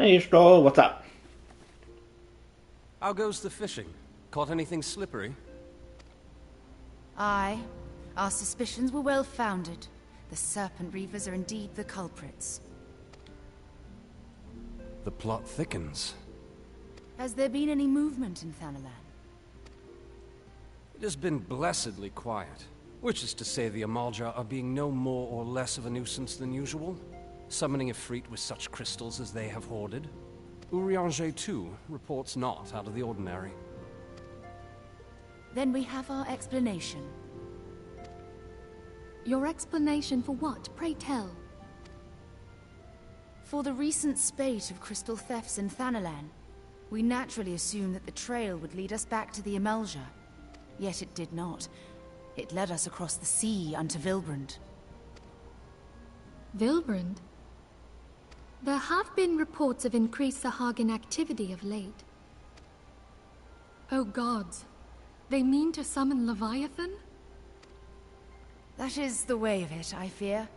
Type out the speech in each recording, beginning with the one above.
Hey, Stroll, what's up? How goes the fishing? Caught anything slippery? Aye. Our suspicions were well founded. The Serpent Reavers are indeed the culprits. The plot thickens. Has there been any movement in Thanalan? It has been blessedly quiet. Which is to say the Amalja are being no more or less of a nuisance than usual, summoning a Efreet with such crystals as they have hoarded. Urianger, too, reports not out of the ordinary. Then we have our explanation. Your explanation for what, pray tell? For the recent spate of crystal thefts in Thanalan, we naturally assumed that the trail would lead us back to the Amalja. Yet it did not. It led us across the sea unto Vilbrand. Vilbrand? There have been reports of increased Sahagin activity of late. Oh gods, they mean to summon Leviathan? That is the way of it, I fear.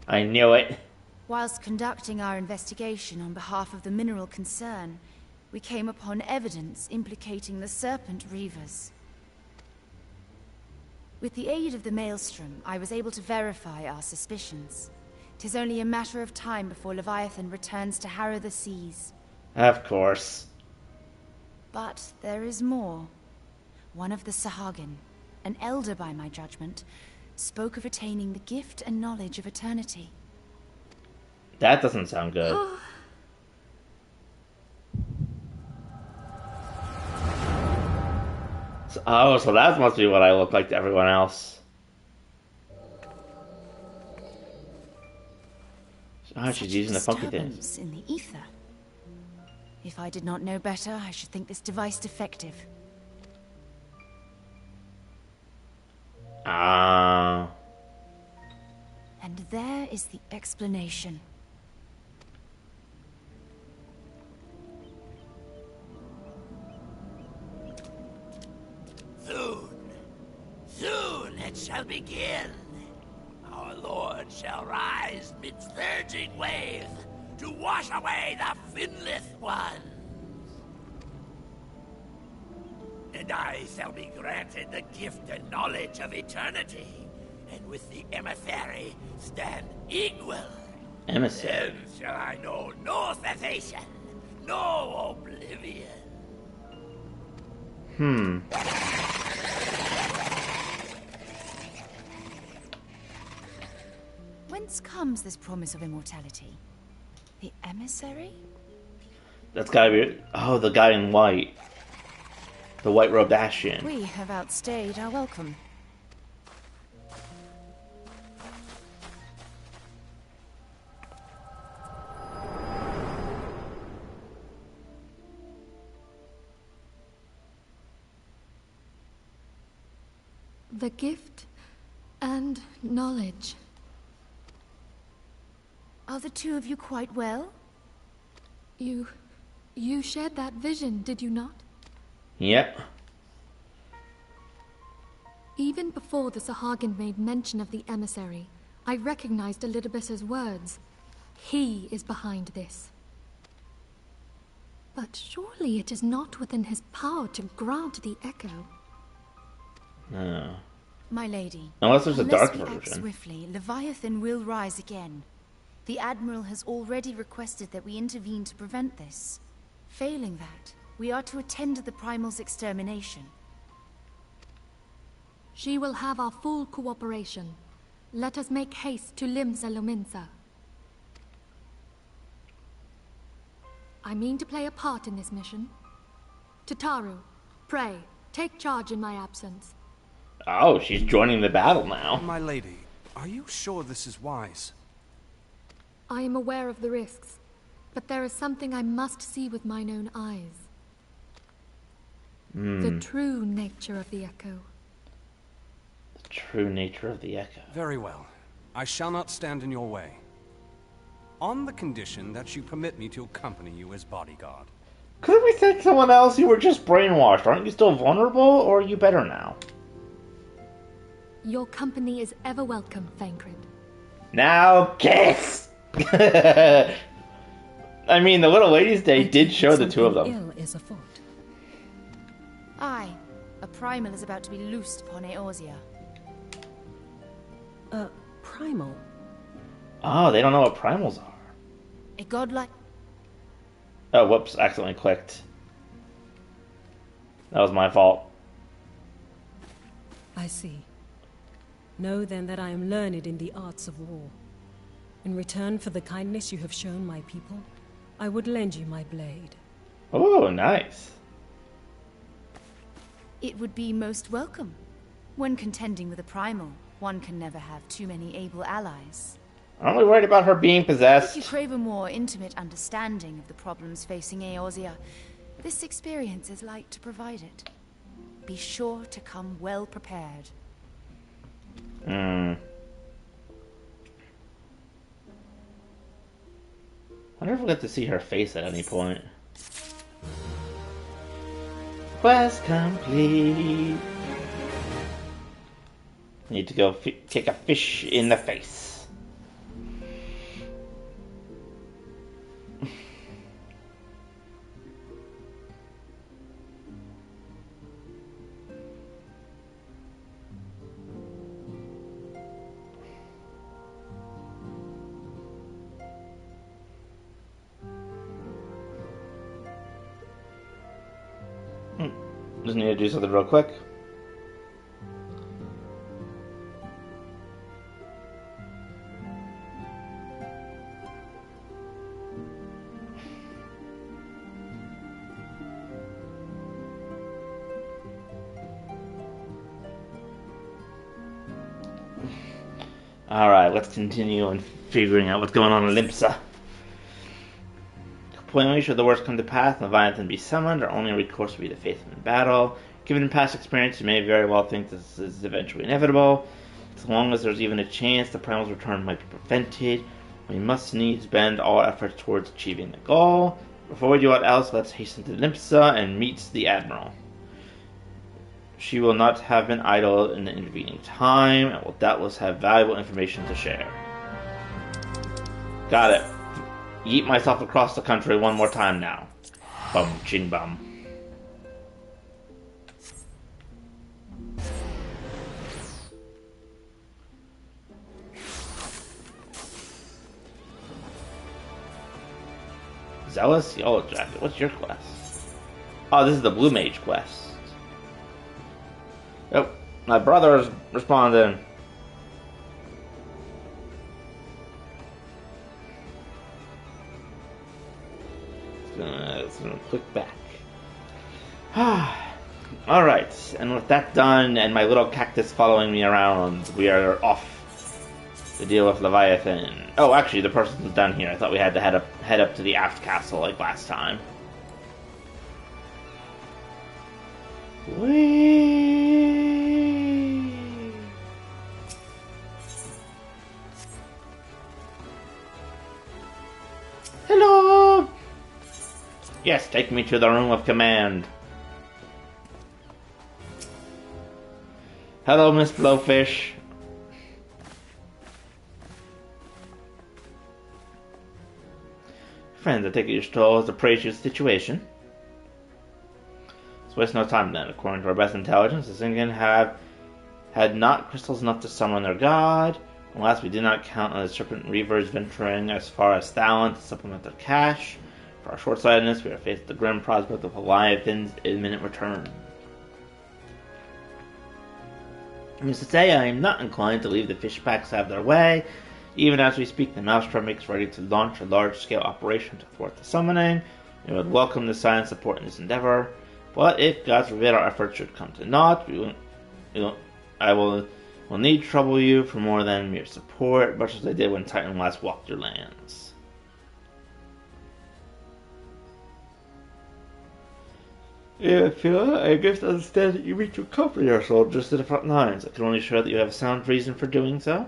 I knew it. Whilst conducting our investigation on behalf of the mineral concern, we came upon evidence implicating the Serpent Reavers. With the aid of the Maelstrom, I was able to verify our suspicions. 'Tis only a matter of time before Leviathan returns to harrow the seas. Of course. But there is more. One of the Sahagin, an elder by my judgment, spoke of attaining the gift and knowledge of eternity. That doesn't sound good. So that must be what I look like to everyone else. Oh, she's using the funky things. Disturbance in the ether. If I did not know better, I should think this device defective. Ah. And there is the explanation. Soon it shall begin. Our Lord shall rise midst surging waves to wash away the finless ones. And I shall be granted the gift and knowledge of eternity, and with the emissary stand equal. Emissary? Then shall I know no cessation, no oblivion. Whence comes this promise of immortality? The emissary? That's gotta be... Oh, the guy in white. The white-robed Ashen. We have outstayed our welcome. The gift and knowledge. Are the two of you quite well? You shared that vision, did you not? Yep. Even before the Sahagin made mention of the emissary, I recognized Elidibus's words. He is behind this. But surely it is not within his power to grant the echo. No. My lady, Unless there's a dark unless we act version. swiftly, Leviathan will rise again. The Admiral has already requested that we intervene to prevent this. Failing that, we are to attend to the Primal's extermination. She will have our full cooperation. Let us make haste to Limsa Lominsa. I mean to play a part in this mission. Tataru, pray, take charge in my absence. Oh, she's joining the battle now. My lady, are you sure this is wise? I am aware of the risks, but there is something I must see with mine own eyes. The true nature of the echo. The true nature of the echo. Very well. I shall not stand in your way. On the condition that you permit me to accompany you as bodyguard. Couldn't we take someone else? You were just brainwashed. Aren't you still vulnerable, or are you better now? Your company is ever welcome, Thancred. Now kiss! I mean, the little ladies, they did show the two of them. Ill is afoot. Aye, a primal is about to be loosed upon Eorzea. Primal? Oh, they don't know what primals are. A godlike... Oh, whoops, accidentally clicked. That was my fault. I see. Know then that I am learned in the arts of war. In return for the kindness you have shown my people, I would lend you my blade. Oh, nice. It would be most welcome. When contending with a primal, one can never have too many able allies. I'm only worried about her being If possessed. you crave a more intimate understanding of the problems facing Eorzea, this experience is like to provide it. Be sure to come well prepared. I wonder if we'll get to see her face at any point. Quest complete. Need to go kick a fish in the face. Just need to do something real quick. Alright, let's continue on figuring out what's going on in Limpsa. Plainly, should the worst come to pass and Leviathan be summoned, our only recourse will be to face him in battle. Given past experience, you may very well think this is eventually inevitable. As long as there's even a chance the primal's return might be prevented, we must needs bend all efforts towards achieving the goal. Before we do what else, let's hasten to Limpsa and meet the Admiral. She will not have been idle in the intervening time, and will doubtless have valuable information to share. Got it. Yeet myself across the country one more time now. Bum, ching bum. Zealous Yellow Jacket. What's your quest? Oh, this is the Blue Mage quest. Oh, my brother's responding. It's gonna click back. Alright, and with that done, and my little cactus following me around, we are off to deal with Leviathan. Oh, actually, the person's down here. I thought we had to head up to the aft castle like last time. Whee! Hello! Yes, take me to the room of command. Hello, Miss Blowfish. Friends, I take it your stroll has appraised your situation. Let's waste no time then. According to our best intelligence, the Zingan had not crystals enough to summon their god. Unless we did not count on the Serpent Reavers venturing as far as Thalon to supplement their cache. For our short-sightedness, we are faced with the grim prospect of Leviathan's imminent return. Needless to say, I am not inclined to leave the fish packs have their way. Even as we speak, the Maelstrom makes ready to launch a large-scale operation to thwart the summoning. We would welcome the silent support in this endeavor. But if, God forbid, our efforts should come to naught, I will need trouble you for more than mere support, much as I did when Titan last walked your lands. Yeah, Phil, I guess I understand that you meet your company our soldiers to the front lines. I can only assure that you have a sound reason for doing so.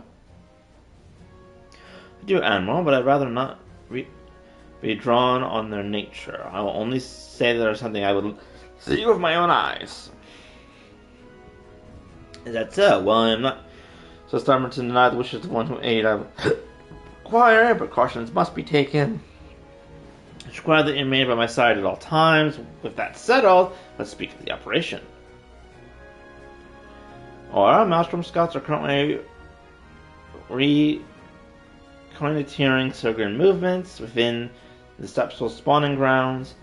I do, Admiral, but I'd rather not be drawn on their nature. I will only say that there's something I would see with my own eyes. Is that so? Well, I am not so stubborn to deny the wishes of one who aid. I require precautions must be taken. It's required that you remain by my side at all times. With that settled, let's speak of the operation. Our Maelstrom scouts are currently coordinating Sogren movements within the Stepsoul spawning grounds.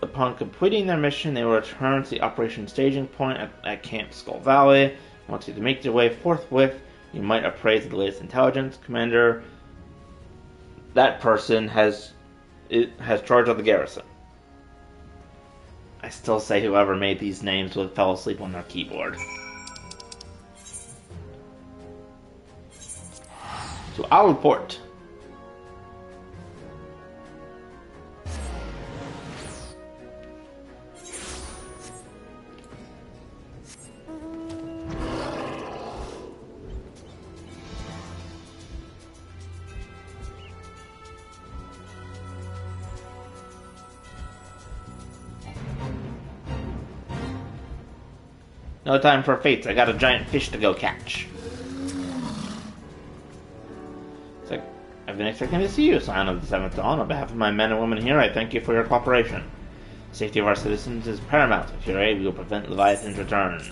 Upon completing their mission, they will return to the operation staging point at Camp Skull Valley. Once you make your way forthwith, you might appraise the latest intelligence commander. That person has charge of the garrison. I still say whoever made these names fell asleep on their keyboard. So I'll report. No time for fates. I got a giant fish to go catch. It's like, I've been expecting to see you, Scion of the Seventh Dawn. On behalf of my men and women here, I thank you for your cooperation. The safety of our citizens is paramount. With your aid, we will prevent Leviathan's return.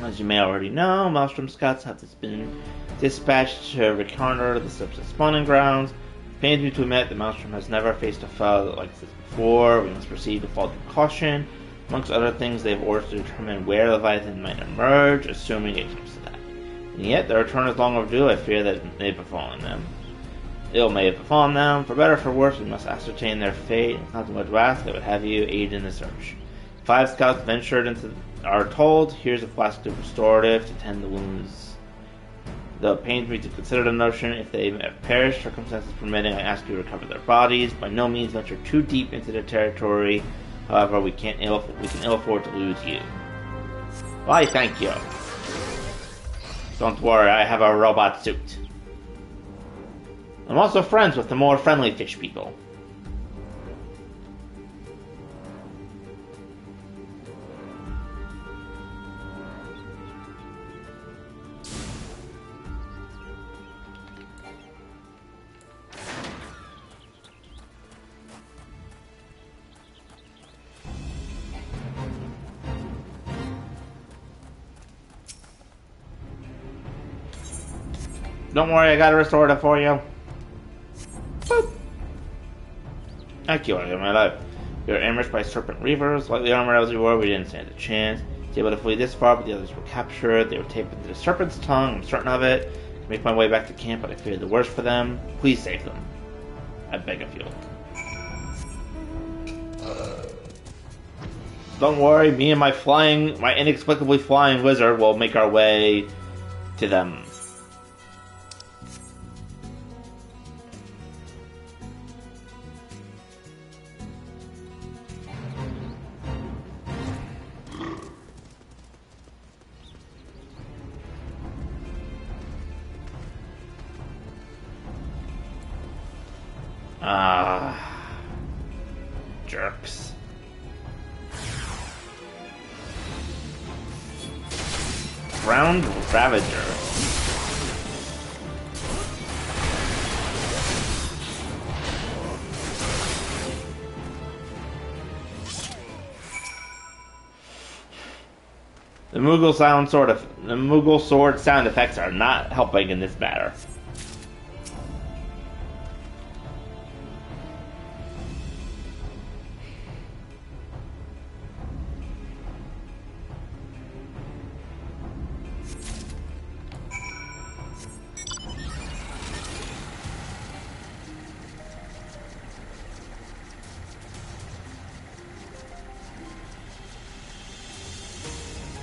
As you may already know, Maelstrom scouts have been dispatched to reconnoiter the Stepsoul spawning grounds. It pains me to admit that Maelstrom has never faced a foe like this before. We must proceed with all due caution. Amongst other things, they have orders to determine where Leviathan might emerge, assuming it comes to that. And yet, their return is long overdue. I fear that it may have befallen them. Ill may have befallen them. For better or for worse, we must ascertain their fate. It's not too much to ask. I would have you aid in the search. 5 scouts ventured into are told, here's a flask of restorative to tend the wounds. Though it pains me to consider the notion, if they have perished, circumstances permitting, I ask you to recover their bodies. By no means venture too deep into their territory. However, we can ill afford to lose you. Why, thank you. Don't worry, I have a robot suit. I'm also friends with the more friendly fish people. Don't worry, I got a restorative for you. Boop. Thank you, I got my life. We were ambushed by serpent reavers. Lightly armored as we were, we didn't stand a chance. To be able to flee this far, but the others were captured. They were taped into the serpent's tongue. I'm certain of it. I make my way back to camp, but I fear the worst for them. Please save them. I beg of you. Don't worry, me and my inexplicably flying wizard will make our way to them. Jerks. Ground Ravager. The Moogle sword sound effects are not helping in this matter.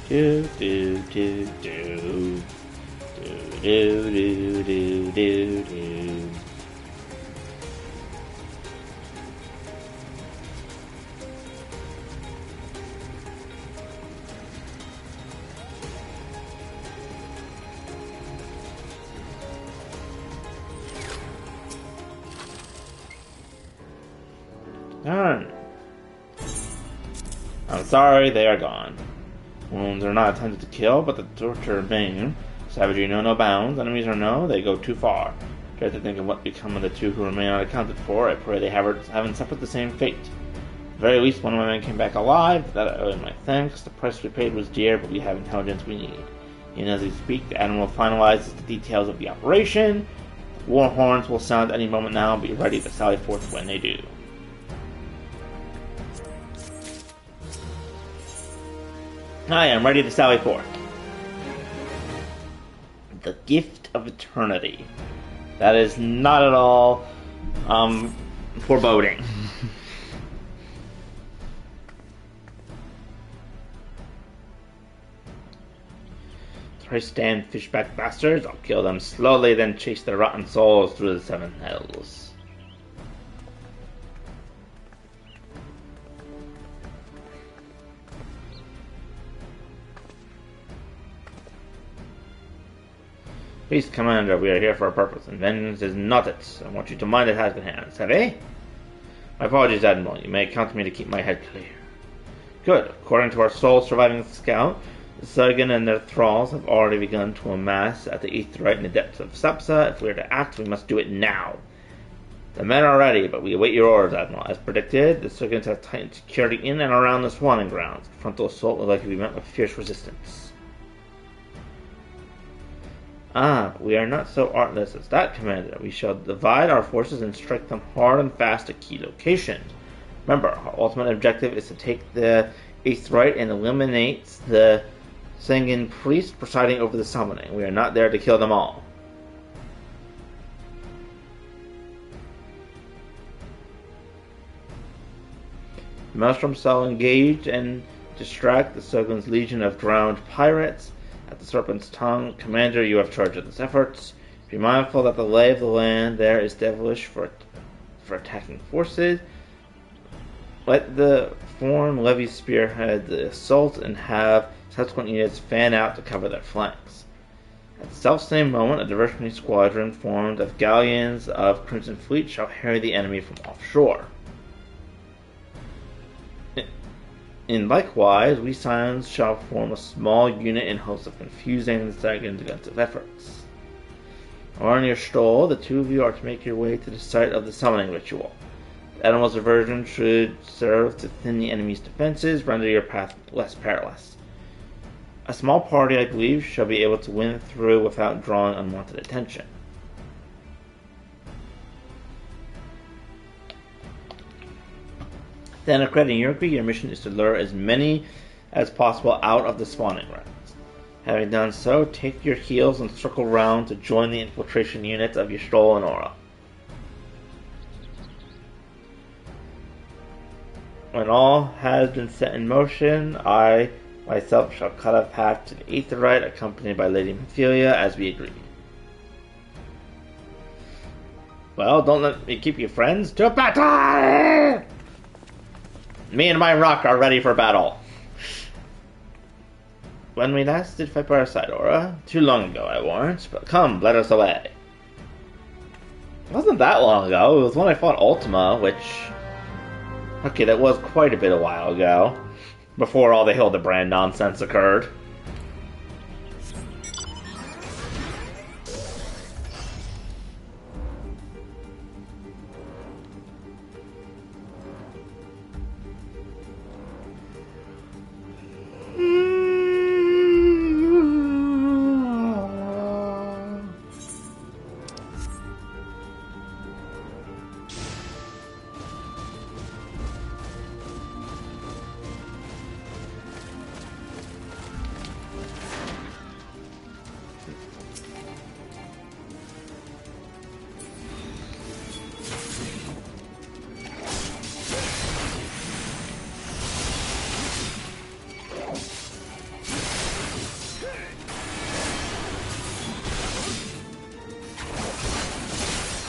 Do do do do do do do do do. Darn. I'm sorry, they are gone. Wounds are not intended to kill, but the torture remain. Savagery know no bounds. Enemies are no, they go too far. Try to think of what become of the two who remain unaccounted for. I pray they haven't suffered the same fate. At the very least, one of my men came back alive. For that I owe him my thanks. The price we paid was dear, but we have intelligence we need. Even as we speak, the Admiral finalizes the details of the operation. War horns will sound any moment now. Be ready to sally forth when they do. I am ready to sally forth. The gift of eternity. That is not at all foreboding. Thrice stand fishback bastards. I'll kill them slowly, then chase their rotten souls through the seven hells. Peace, Commander. We are here for a purpose, and vengeance is not it. I want you to mind it has been hands. Have eh? My apologies, Admiral. You may count on me to keep my head clear. Good. According to our sole surviving scout, the Zergan and their thralls have already begun to amass at the Aetheryte in the depths of Sapsa. If we are to act, we must do it now. The men are ready, but we await your orders, Admiral. As predicted, the Zergans have tightened security in and around the spawning grounds. The frontal assault will likely be met with fierce resistance. But we are not so artless as that, Commander. We shall divide our forces and strike them hard and fast at key locations. Remember, our ultimate objective is to take the Aetheryte and eliminate the Zergan priest presiding over the summoning. We are not there to kill them all. The Maelstrom shall engage and distract the Zergan's legion of drowned pirates. At the Serpent's Tongue, Commander, you have charge of these efforts. Be mindful that the lay of the land there is devilish for attacking forces. Let the foreign levy spearhead the assault and have subsequent units fan out to cover their flanks. At the self-same moment, a diversionary squadron formed of galleons of Crimson Fleet shall harry the enemy from offshore. In likewise, we Scions shall form a small unit in hopes of confusing the Zergan's defensive efforts. On your Stoll, the two of you are to make your way to the site of the summoning ritual. The Admiral's diversion should serve to thin the enemy's defenses, render your path less perilous. A small party, I believe, shall be able to win through without drawing unwanted attention. Then, according to Yorkie, your mission is to lure as many as possible out of the spawning grounds. Having done so, take your heels and circle round to join the infiltration units of your Stoll and Aura. When all has been set in motion, I myself shall cut a path to the Aetheryte, accompanied by Lady Mephilia, as we agreed. Well, don't let me keep you friends. To battle! Me and my rock are ready for battle. When we last did fight by our side, Aura? Too long ago, I warrant. But come, let us away. It wasn't that long ago. It was when I fought Ultima, which... Okay, that was quite a bit a while ago. Before all the Hildebrand nonsense occurred.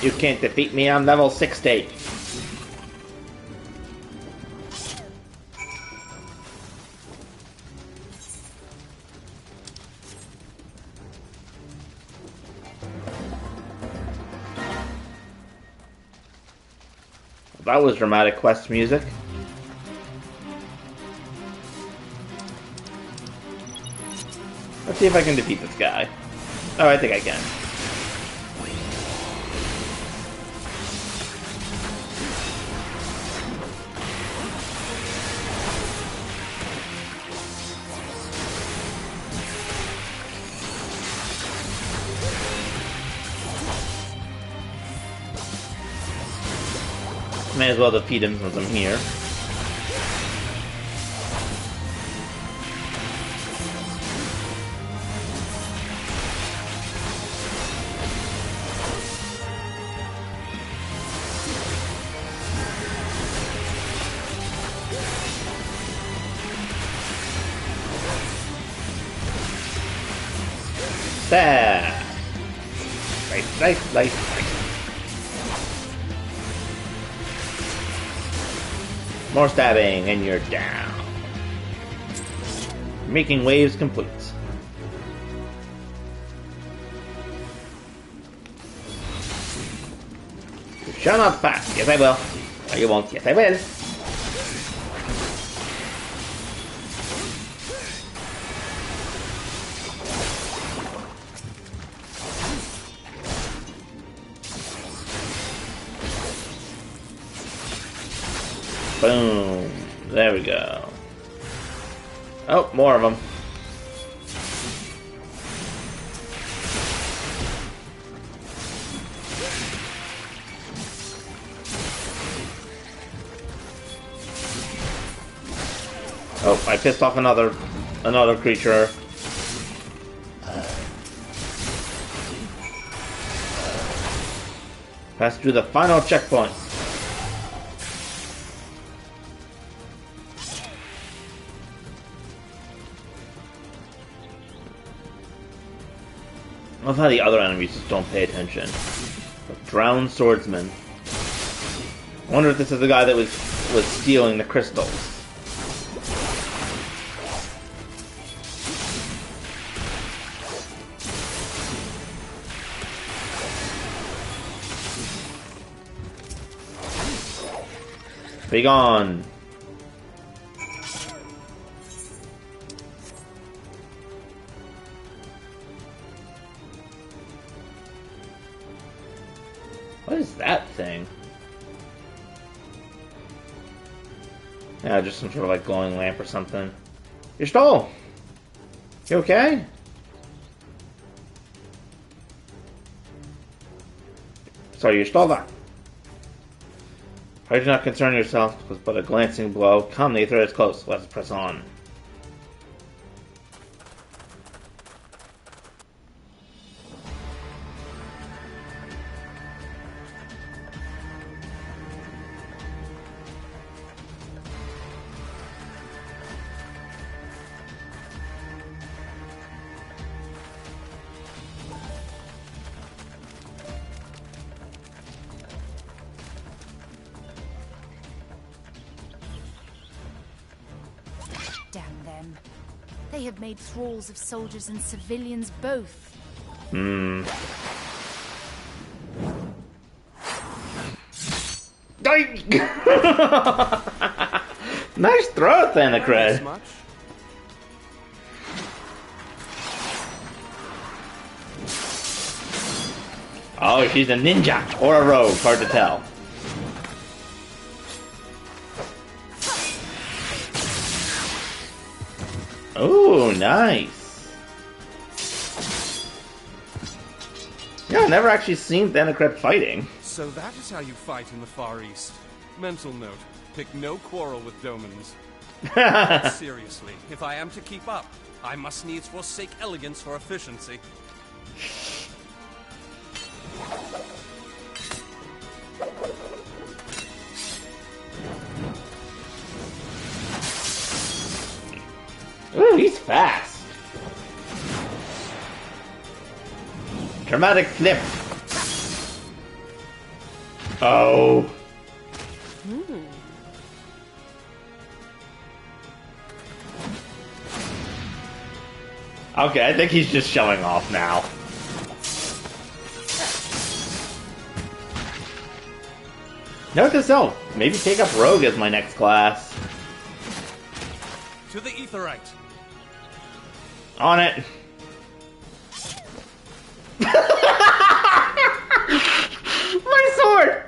You can't defeat me, I'm level 60. That was dramatic quest music. Let's see if I can defeat this guy. Oh, I think I can. May as well defeat him since I'm here. There! Nice. More stabbing, and you're down. Making waves complete. You shall not pass. Yes, I will. No, you won't. Yes, I will. Boom. There we go. Oh, more of them. Oh, I pissed off another creature. Pass through the final checkpoint. I love how the other enemies just don't pay attention. The drowned swordsman. I wonder if this is the guy that was stealing the crystals. Be gone. What is that thing? Yeah, just some sort of like glowing lamp or something. You're stole! You okay? Sorry, you stole that. Why do not concern yourself with but a glancing blow? Come, the Aether is close. Let's press on. Damn them. They have made thralls of soldiers and civilians both. Nice throw, Thanacred. Oh, she's a ninja or a rogue, hard to tell. Oh, nice. Yeah, I've never actually seen Thanacred fighting. So that is how you fight in the Far East. Mental note, pick no quarrel with Domans. Seriously, if I am to keep up, I must needs forsake elegance for efficiency. Ooh, he's fast. Dramatic flip. Oh. Okay, I think he's just showing off now. Note to self, maybe take up Rogue as my next class. To the Aetherite. On it. My sword!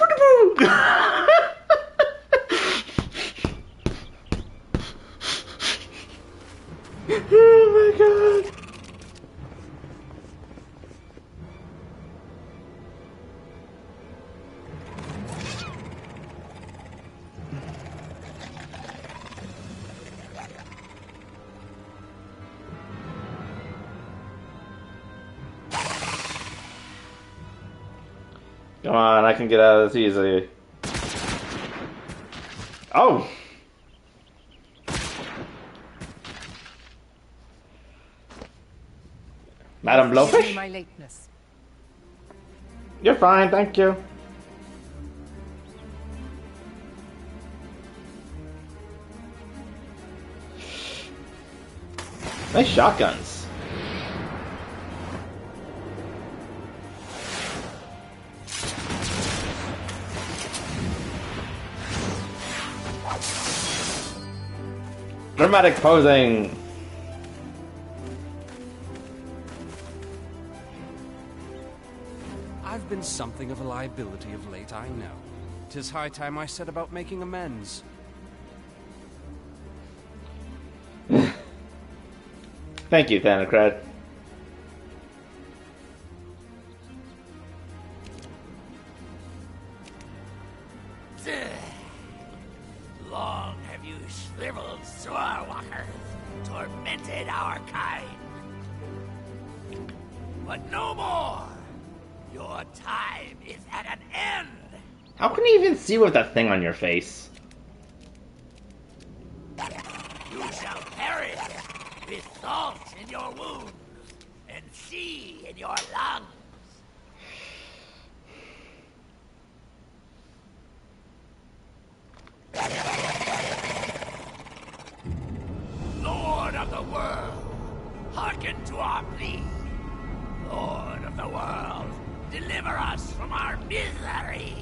Oh my god. Come on, I can get out of this easily. Oh! Madam Blowfish? My lateness. You're fine, thank you. Nice shotguns. Dramatic posing. I've been something of a liability of late, I know. 'Tis high time I set about making amends. Thank you, Thanocrat. Long have you shriveled Swordwalkers, tormented our kind. But no more! Your time is at an end! How can you even see with that thing on your face? You shall perish with salt in your wounds and sea in your lungs. Lord of the world, hearken to our plea. Lord of the world, deliver us from our misery.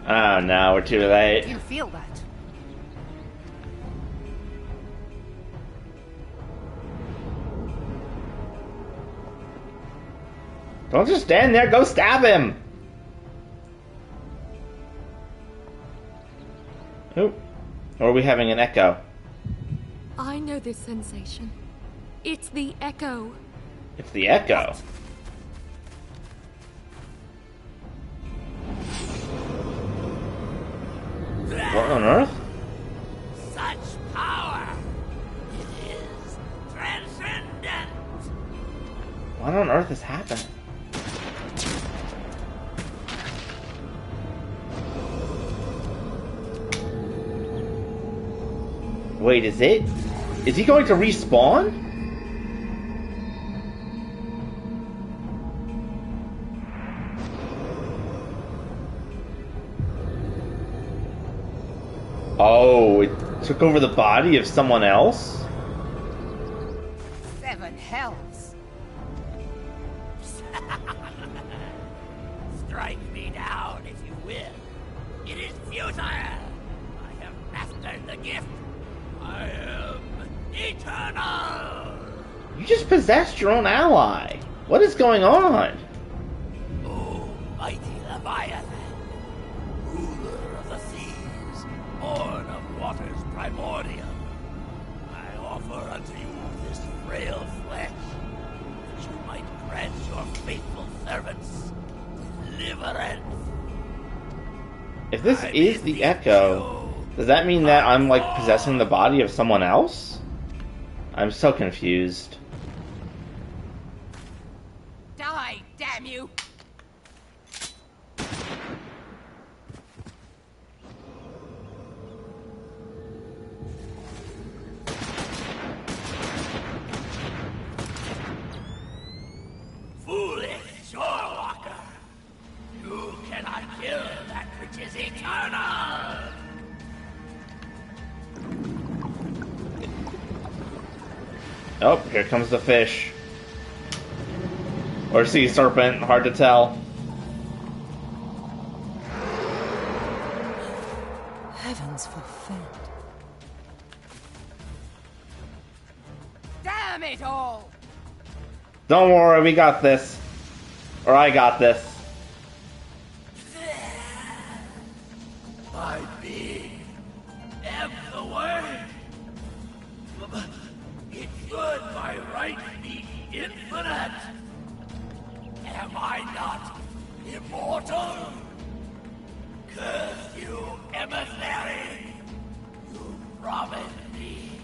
Oh no, we're too late. You feel that? Don't just stand there, go stab him! Oh, or are we having an echo? I know this sensation. It's the echo. It's the echo. What on earth? Such power! It is transcendent! What on earth is happening? Wait, is it? Is he going to respawn? Oh, it took over the body of someone else? Seven hells. Strike me down if you will. It is futile. I have mastered the gift. I am eternal. You just possessed your own ally. What is going on? O mighty Leviathan, ruler of the seas, born of waters primordial, I offer unto you this frail flesh, that you might grant your faithful servants deliverance. If this is the echo, does that mean that I'm like possessing the body of someone else? I'm so confused. Die, damn you! Foolish shorewalker! You cannot kill that which is eternal! Oh, here comes the fish. Or sea serpent, hard to tell. Heavens forfend. Damn it all! Don't worry, we got this. Or I got this. My being am the way. It should by right be infinite. Am I not immortal? Curse you, emissary! You promised me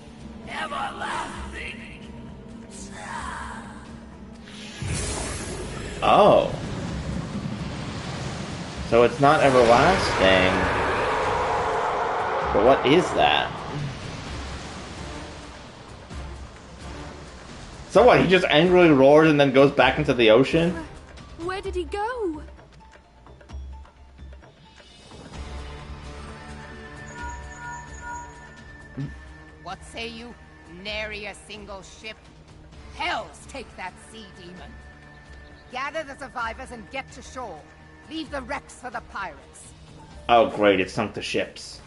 everlasting. Oh. So it's not everlasting. But what is that? So what, he just angrily roars and then goes back into the ocean? Where did he go? What say you? Nary a single ship? Hells take that sea demon. Gather the survivors and get to shore. Leave the wrecks for the pirates. Oh great, it sunk the ships.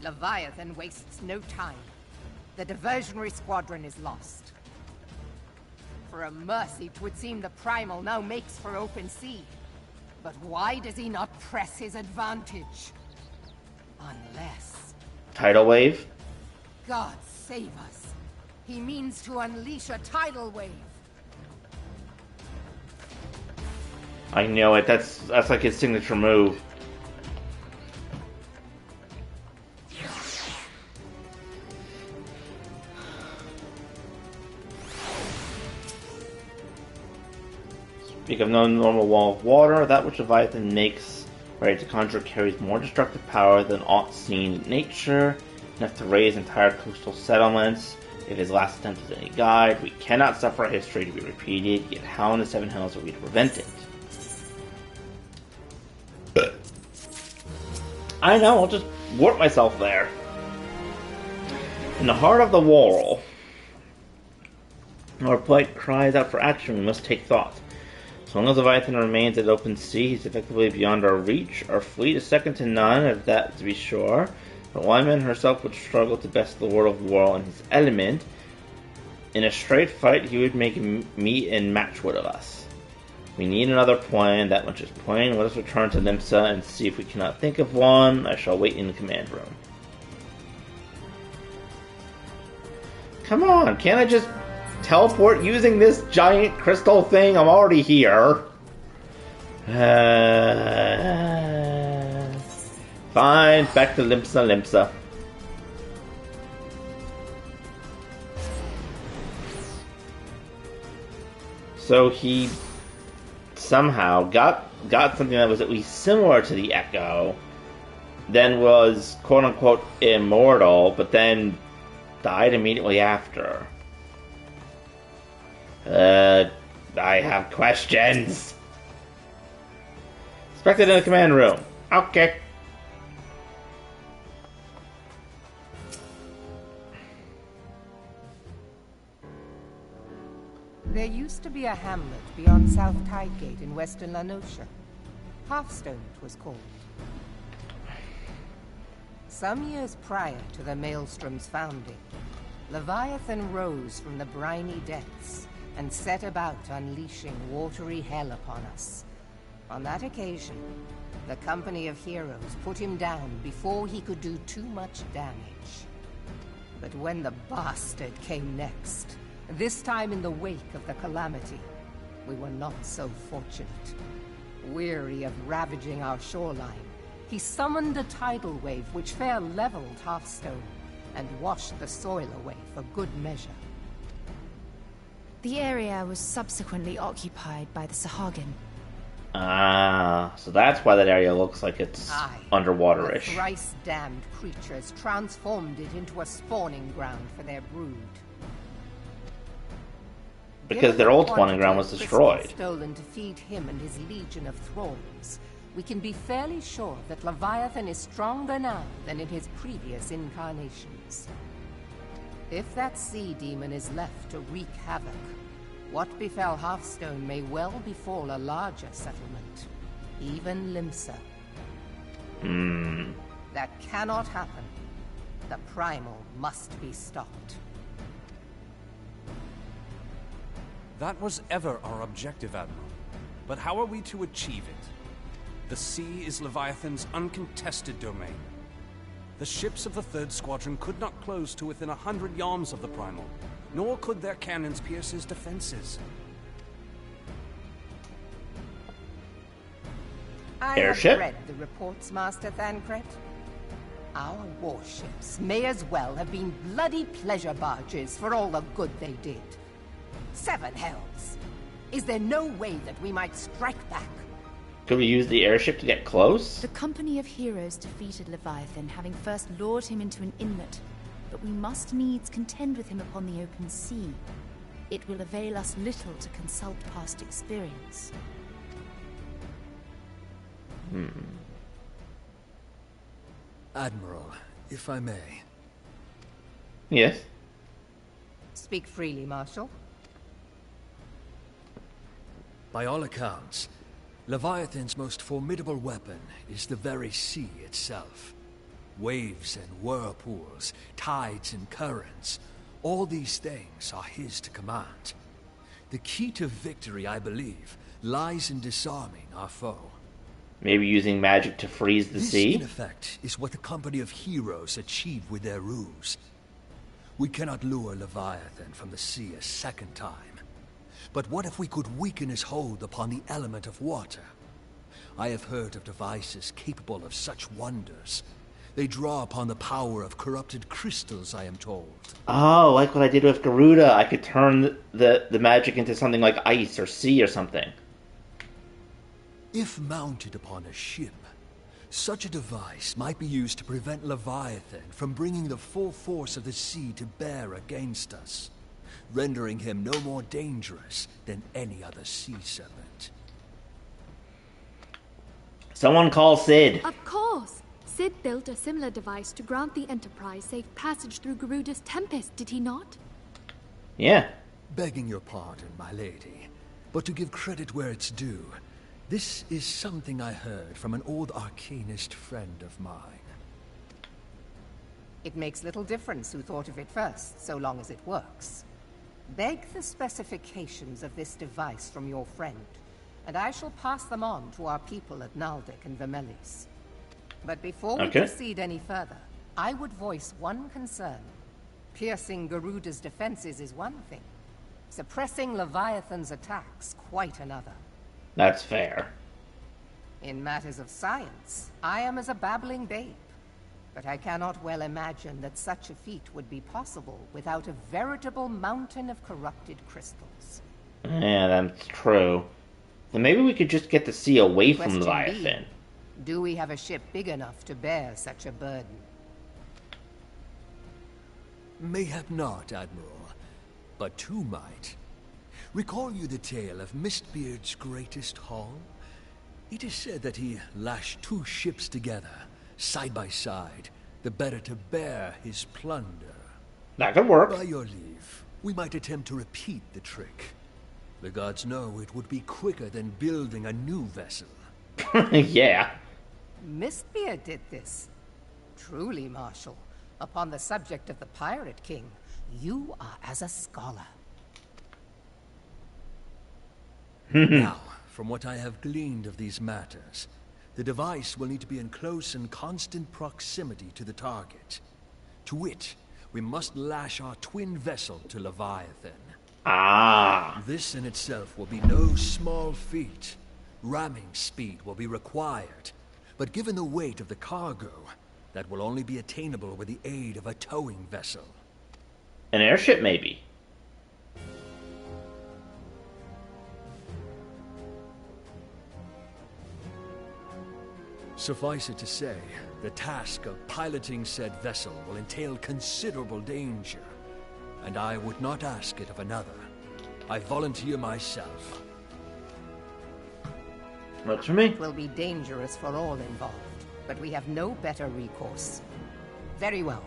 Leviathan wastes no time. The diversionary squadron is lost. For a mercy, 'twould seem the Primal now makes for open sea. But why does he not press his advantage? Unless... Tidal wave? God save us. He means to unleash a tidal wave. I know it, that's like his signature move. Speak of no normal wall of water, that which Leviathan makes ready to conjure carries more destructive power than aught seen in nature, enough to raise entire coastal settlements. If his last attempt is any guide, we cannot suffer history to be repeated, yet how in the seven hells are we to prevent it? I know, I'll just warp myself there. In the heart of the whirl, our plight cries out for action, we must take thought. So long as Leviathan remains at open sea, he's effectively beyond our reach. Our fleet is second to none, of that to be sure. But Wyman herself would struggle to best the Lord of War in his element. In a straight fight, he would make meat and matchwood of us. We need another plan, that much is plain. Let us return to Limsa and see if we cannot think of one. I shall wait in the command room. Come on, can't I just teleport using this giant crystal thing? I'm already here. Fine, back to Limsa. So he somehow got something that was at least similar to the Echo, then was quote-unquote immortal, but then died immediately after. I have questions. Expected in the command room. Okay. There used to be a hamlet beyond South Tidegate in western La Noscia. Hearthstone, it was called. Some years prior to the Maelstrom's founding, Leviathan rose from the briny depths and set about unleashing watery hell upon us. On that occasion, the company of heroes put him down before he could do too much damage. But when the bastard came next, this time in the wake of the calamity, we were not so fortunate. Weary of ravaging our shoreline, he summoned a tidal wave which fair leveled Hearthstone and washed the soil away for good measure. The area was subsequently occupied by the Sahagin. Ah, so that's why that area looks like it's underwaterish. The thrice-damned creatures transformed it into a spawning ground for their brood. Because their old spawning ground was destroyed. Stolen to feed him and his legion of thralls, we can be fairly sure that Leviathan is stronger now than in his previous incarnations. If that sea demon is left to wreak havoc, what befell Hearthstone may well befall a larger settlement, even Limsa. That cannot happen. The Primal must be stopped. That was ever our objective, Admiral. But how are we to achieve it? The sea is Leviathan's uncontested domain. The ships of the 3rd Squadron could not close to within 100 yards of the Primal, nor could their cannons pierce his defenses. I Airship? have read the reports, Master Thancred. Our warships may as well have been bloody pleasure barges for all the good they did. 7 hells! Is there no way that we might strike back? Could we use the airship to get close? The company of heroes defeated Leviathan, having first lured him into an inlet, but we must needs contend with him upon the open sea. It will avail us little to consult past experience. Admiral, if I may. Yes. Speak freely, Marshal. By all accounts, Leviathan's most formidable weapon is the very sea itself. Waves and whirlpools, tides and currents, all these things are his to command. The key to victory, I believe, lies in disarming our foe. Maybe using magic to freeze the This, sea? in effect, is what the company of heroes achieved with their ruse. We cannot lure Leviathan from the sea a second time. But what if we could weaken his hold upon the element of water? I have heard of devices capable of such wonders. They draw upon the power of corrupted crystals, I am told. Oh, like what I did with Garuda. I could turn the magic into something like ice or sea or something. If mounted upon a ship, such a device might be used to prevent Leviathan from bringing the full force of the sea to bear against us, rendering him no more dangerous than any other sea serpent. Someone call Sid. Of course! Sid built a similar device to grant the Enterprise safe passage through Garuda's Tempest, did he not? Yeah. Begging your pardon, my lady, but to give credit where it's due, this is something I heard from an old arcanist friend of mine. It makes little difference who thought of it first, so long as it works. Beg the specifications of this device from your friend, and I shall pass them on to our people at Naldic and Vermelis. But before we proceed any further, I would voice one concern. Piercing Garuda's defenses is one thing. Suppressing Leviathan's attacks, quite another. That's fair. In matters of science, I am as a babbling babe. But I cannot well imagine that such a feat would be possible without a veritable mountain of corrupted crystals. Yeah, that's true. Then maybe we could just get the sea away from Leviathan. Do we have a ship big enough to bear such a burden? Mayhap not, Admiral, but two might. Recall you the tale of Mistbeard's greatest haul? It is said that he lashed 2 ships together, side by side, the better to bear his plunder. That could work. By your leave, we might attempt to repeat the trick. The gods know it would be quicker than building a new vessel. Yeah. Mistbeard did this. Truly, Marshal, upon the subject of the Pirate King, you are as a scholar. Now, from what I have gleaned of these matters, the device will need to be in close and constant proximity to the target. To wit, we must lash our twin vessel to Leviathan. Ah. This in itself will be no small feat. Ramming speed will be required, but given the weight of the cargo, that will only be attainable with the aid of a towing vessel. An airship, maybe. Suffice it to say, the task of piloting said vessel will entail considerable danger, and I would not ask it of another. I volunteer myself. Works for me. It will be dangerous for all involved, but we have no better recourse. Very well.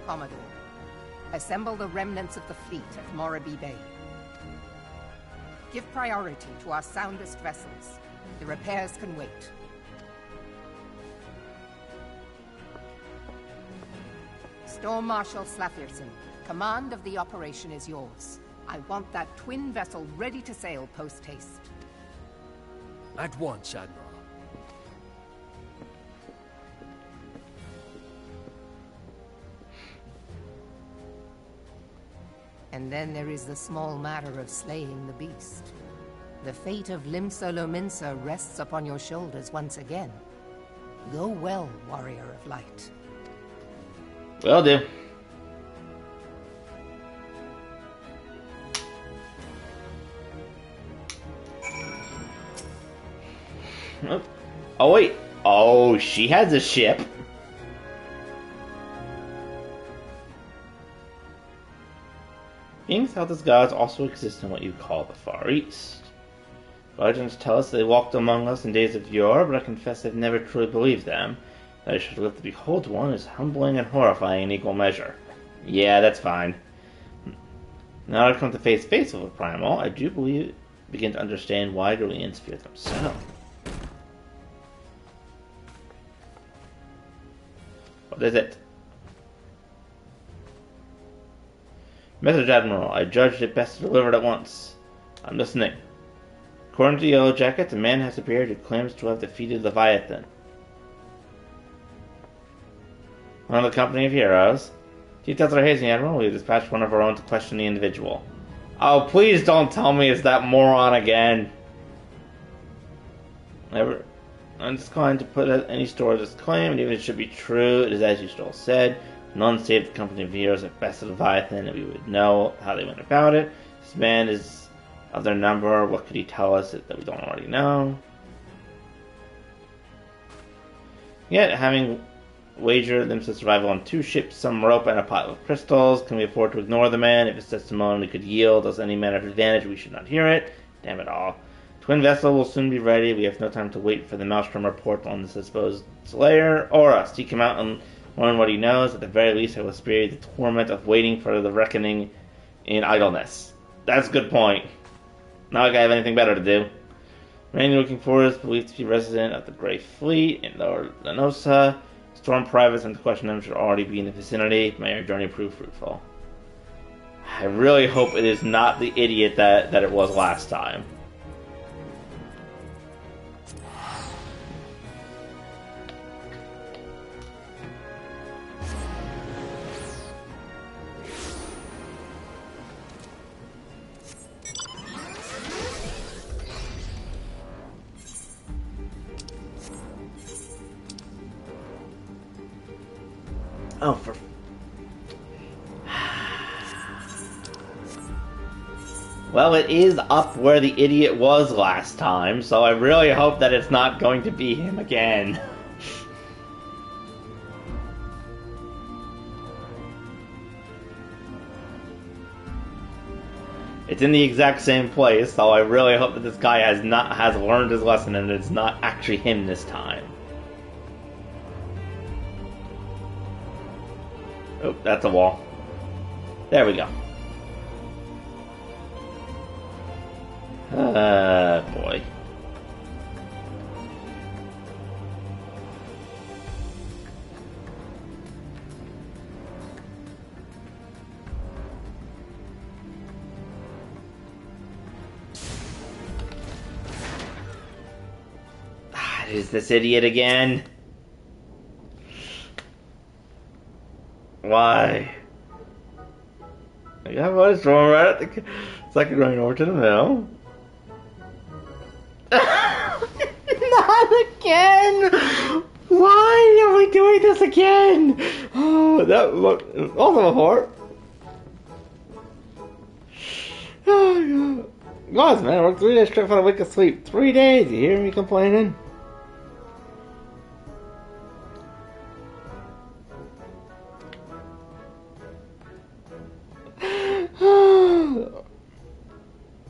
Commodore, assemble the remnants of the fleet at Morabee Bay. Give priority to our soundest vessels. The repairs can wait. Storm Marshal Slafirson, command of the operation is yours. I want that twin vessel ready to sail post-haste. At once, Admiral. And then there is the small matter of slaying the beast. The fate of Limsa Lominsa rests upon your shoulders once again. Go well, warrior of light. Will do. Oh wait. Oh, she has a ship. Beings held as gods also exist in what you call the Far East. Legends tell us they walked among us in days of yore, but I confess I've never truly believed them. That I should live to behold one is humbling and horrifying in equal measure. Yeah, that's fine. Now I've come to face with a primal, I do begin to understand why Dorians fear them so. What is it? Message Admiral, I judged it best to deliver it at once. I'm listening. According to the Yellow Jackets, a man has appeared who claims to have defeated Leviathan. One of the company of heroes. Details are hazy, Admiral. We dispatched one of our own to question the individual. Oh, please don't tell me it's that moron again. I'm declined to put any store of this claim, and even if it should be true, it is as you still said. None save the company of heroes have bested Leviathan, and we would know how they went about it. This man is of their number. What could he tell us that we don't already know? Yet, having wagered them to survival on 2 ships, some rope, and a pot of crystals, can we afford to ignore the man? If his testimony could yield us any manner of advantage, we should not hear it. Damn it all. Twin vessel will soon be ready. We have no time to wait for the Maelstrom report on the supposed slayer, or us. Seek him out and learn what he knows. At the very least, I will spare you the torment of waiting for the reckoning in idleness. That's a good point. Not like I have anything better to do. Man you're looking for is believed to be resident of the Grey Fleet in Lower Lanosa. Storm privates and to question them should already be in the vicinity. May your journey prove fruitful. I really hope it is not the idiot that it was last time. Oh, for... Well, it is up where the idiot was last time, so I really hope that it's not going to be him again. It's in the exact same place, so I really hope that this guy has learned his lesson and it's not actually him this time. Oh, that's a wall. There we go. Boy. Is this idiot again? Why? I got what is wrong right at the second going over to the mill. Not again! Why are we doing this again? Oh, that was also before. Oh, God, man, I worked 3 days straight for a week of sleep. 3 days, you hear me complaining?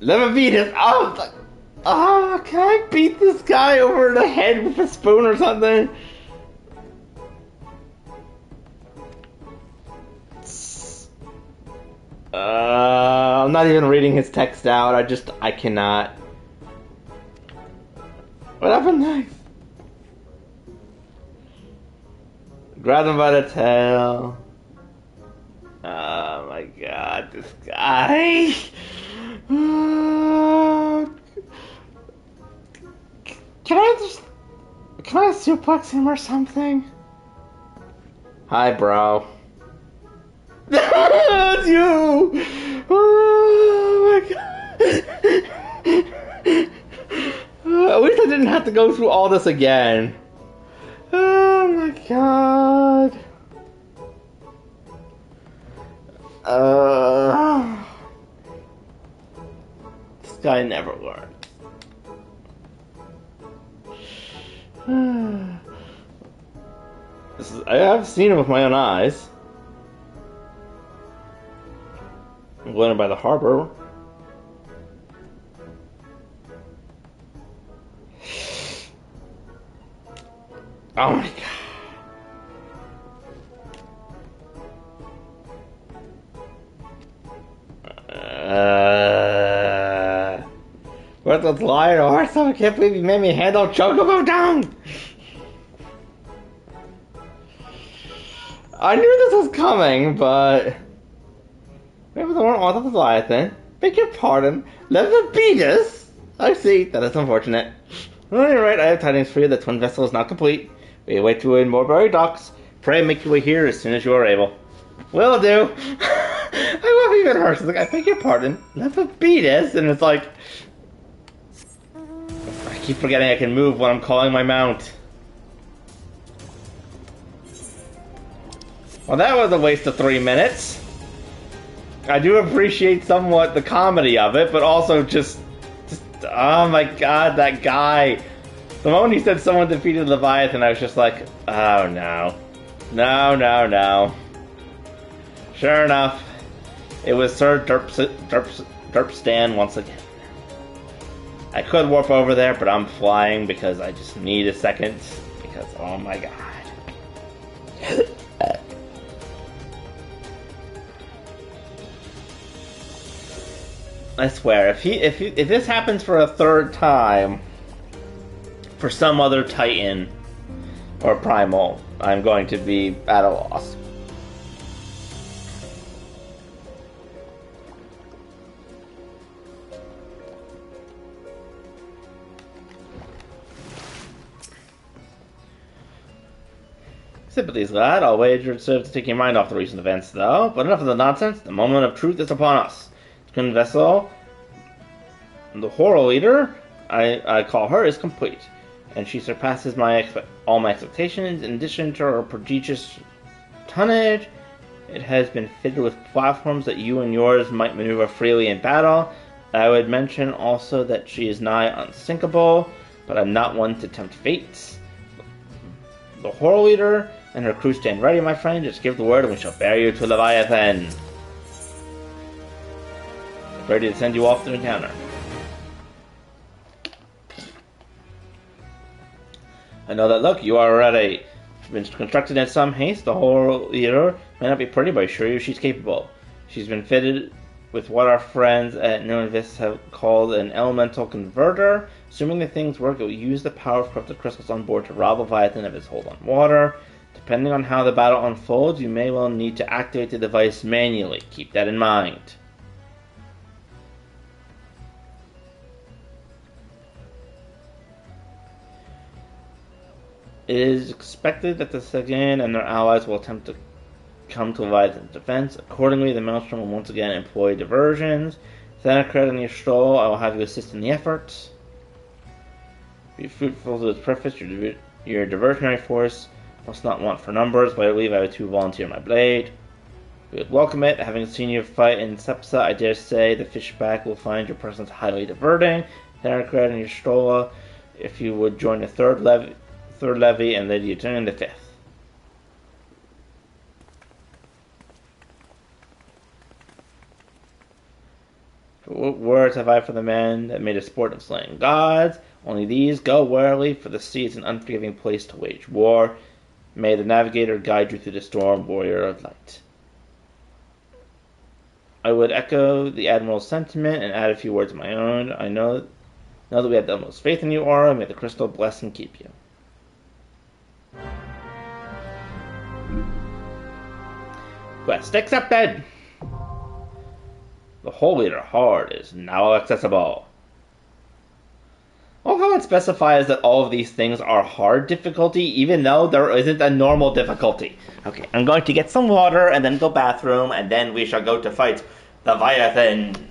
Leviathan! Oh, can I beat this guy over the head with a spoon or something? I'm not even reading his text out. I cannot. What happened next? Grab him by the tail. my god, this guy. Can I suplex him or something? Hi, bro. It's you! Oh my god. At least I didn't have to go through all this again. Oh my god. This guy never learned. I have seen him with my own eyes. I'm going by the harbor. Oh my god. What the lion horse? I can't believe you made me handle Chocobo down! I knew this was coming, but... Maybe they weren't on the Leviathan. Beg your pardon. Leviathan? I see. That is unfortunate. Alright, I have tidings for you. The twin vessel is not complete. We await you in Morebury docks. Pray make your way here as soon as you are able. Will do. I love even her. She's like, I beg your pardon. Leviathan? And it's like... I keep forgetting I can move when I'm calling my mount. Well, that was a waste of 3 minutes. I do appreciate somewhat the comedy of it, but also just oh my god, that guy. The moment he said someone defeated Leviathan, I was just like, oh no. No. Sure enough, it was Sir Derpstan once again. I could warp over there, but I'm flying because I just need a second. Because, oh my god. I swear, if this happens for a third time, for some other Titan or Primal, I'm going to be at a loss. Sympathies, lad. I'll wager it serves to take your mind off the recent events, though. But enough of the nonsense. The moment of truth is upon us. Twin vessel, the horror leader, I call her, is complete, and she surpasses all my expectations. In addition to her prodigious tonnage, it has been fitted with platforms that you and yours might maneuver freely in battle. I would mention also that she is nigh unsinkable, but I'm not one to tempt fates. The horror leader and her crew stand ready, my friend. Just give the word and we shall bear you to Leviathan. Ready to send you off to encounter. I know that look, you are already been constructed in some haste. The whole leader may not be pretty, but I assure you she's capable. She's been fitted with what our friends at Noinvis have called an elemental converter. Assuming the things work, it will use the power of corrupted crystals on board to rob Leviathan of his hold on water. Depending on how the battle unfolds, you may well need to activate the device manually. Keep that in mind. It is expected that the Sagan and their allies will attempt to come to Leviathan's defense. Accordingly, the Maelstrom will once again employ diversions. Thanacred and Ystrol, I will have you assist in the efforts. Be fruitful to its purpose. Your diversionary force must not want for numbers, but I believe I have 2 volunteer my blade. We would welcome it. Having seen you fight in Sepsa, I dare say the Fishback will find your presence highly diverting. Thanacred and Ystrol, if you would join the third levy, and Lady Eugenia the 5th. What words have I for the men that made a sport of slaying gods? Only these: go warily, for the sea is an unforgiving place to wage war. May the navigator guide you through the storm, warrior of light. I would echo the Admiral's sentiment and add a few words of my own. I know that we have the utmost faith in you, Aura. May the crystal bless and keep you. Quest accepted! The Holy Heart is now accessible. Well, how it specifies that all of these things are hard difficulty, even though there isn't a normal difficulty. Okay, I'm going to get some water, and then go bathroom, and then we shall go to fight Leviathan.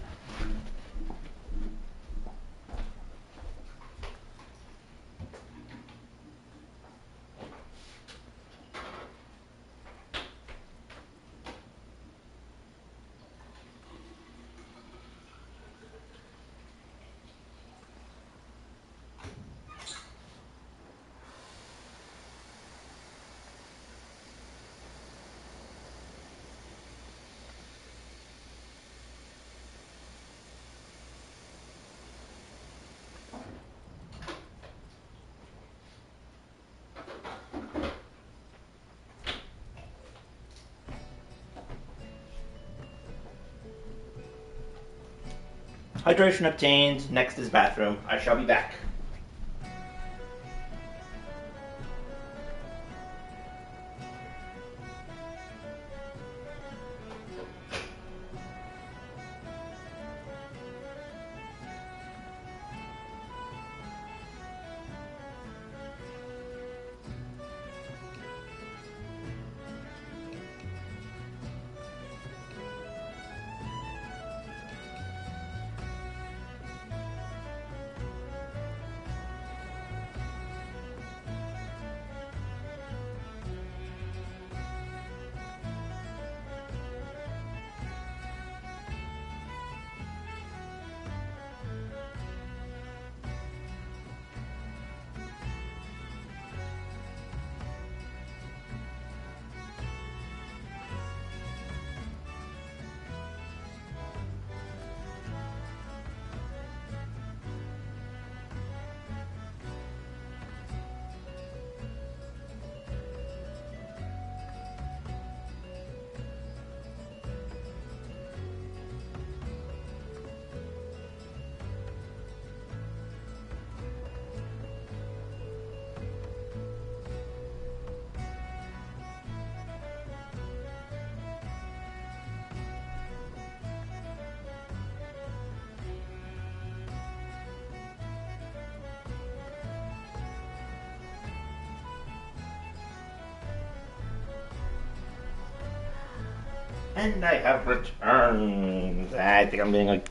Hydration obtained. Next is bathroom. I shall be back. And I have returned. I think I'm getting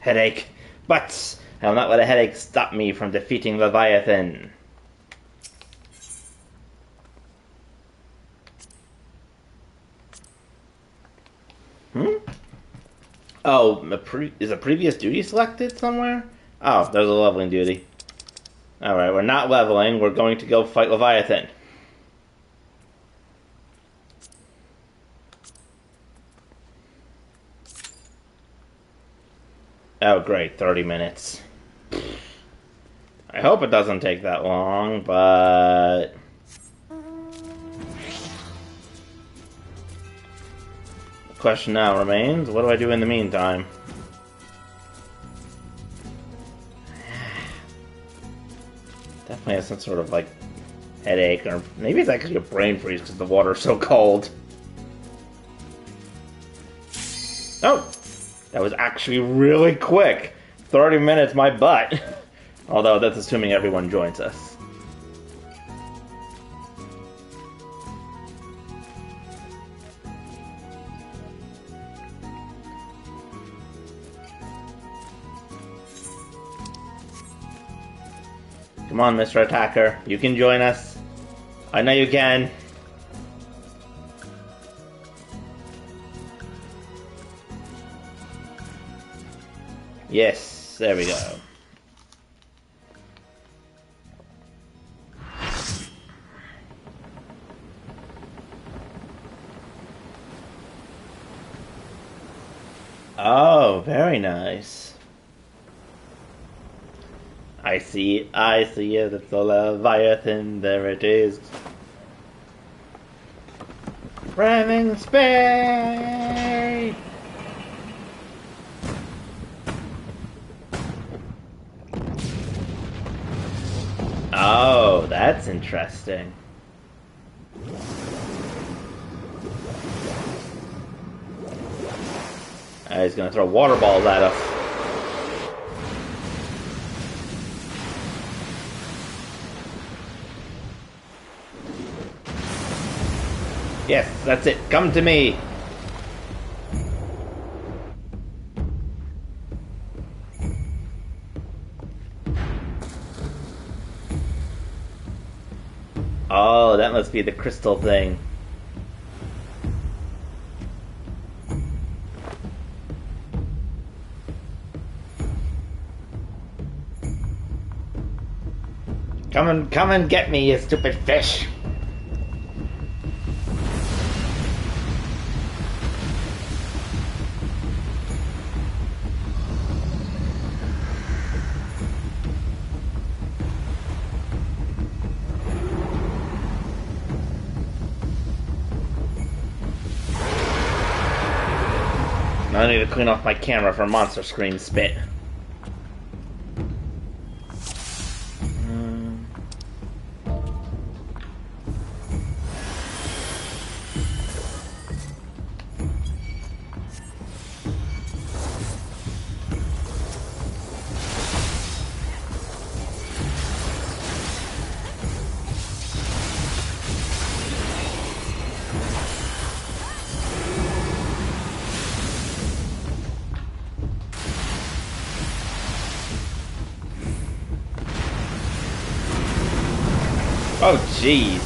headache. But I will not let a headache stop me from defeating Leviathan. Oh, is a previous duty selected somewhere? Oh, there's a leveling duty. Alright, we're not leveling. We're going to go fight Leviathan. Oh, great, 30 minutes. I hope it doesn't take that long, but... The question now remains, what do I do in the meantime? Definitely has some sort of, headache, or maybe it's actually a brain freeze because the water's so cold. Oh! That was actually really quick. 30 minutes, my butt. Although that's assuming everyone joins us. Come on, Mr. Attacker. You can join us. I know you can. Yes, there we go. Oh, very nice. I see it, it's the Leviathan, there it is. Ramming space! Oh, that's interesting. He's gonna throw water balls at us. Yes, that's it. Come to me. Oh, that must be the crystal thing. Come and get me, you stupid fish. I need to clean off my camera for monster screen spit. Oh, jeez.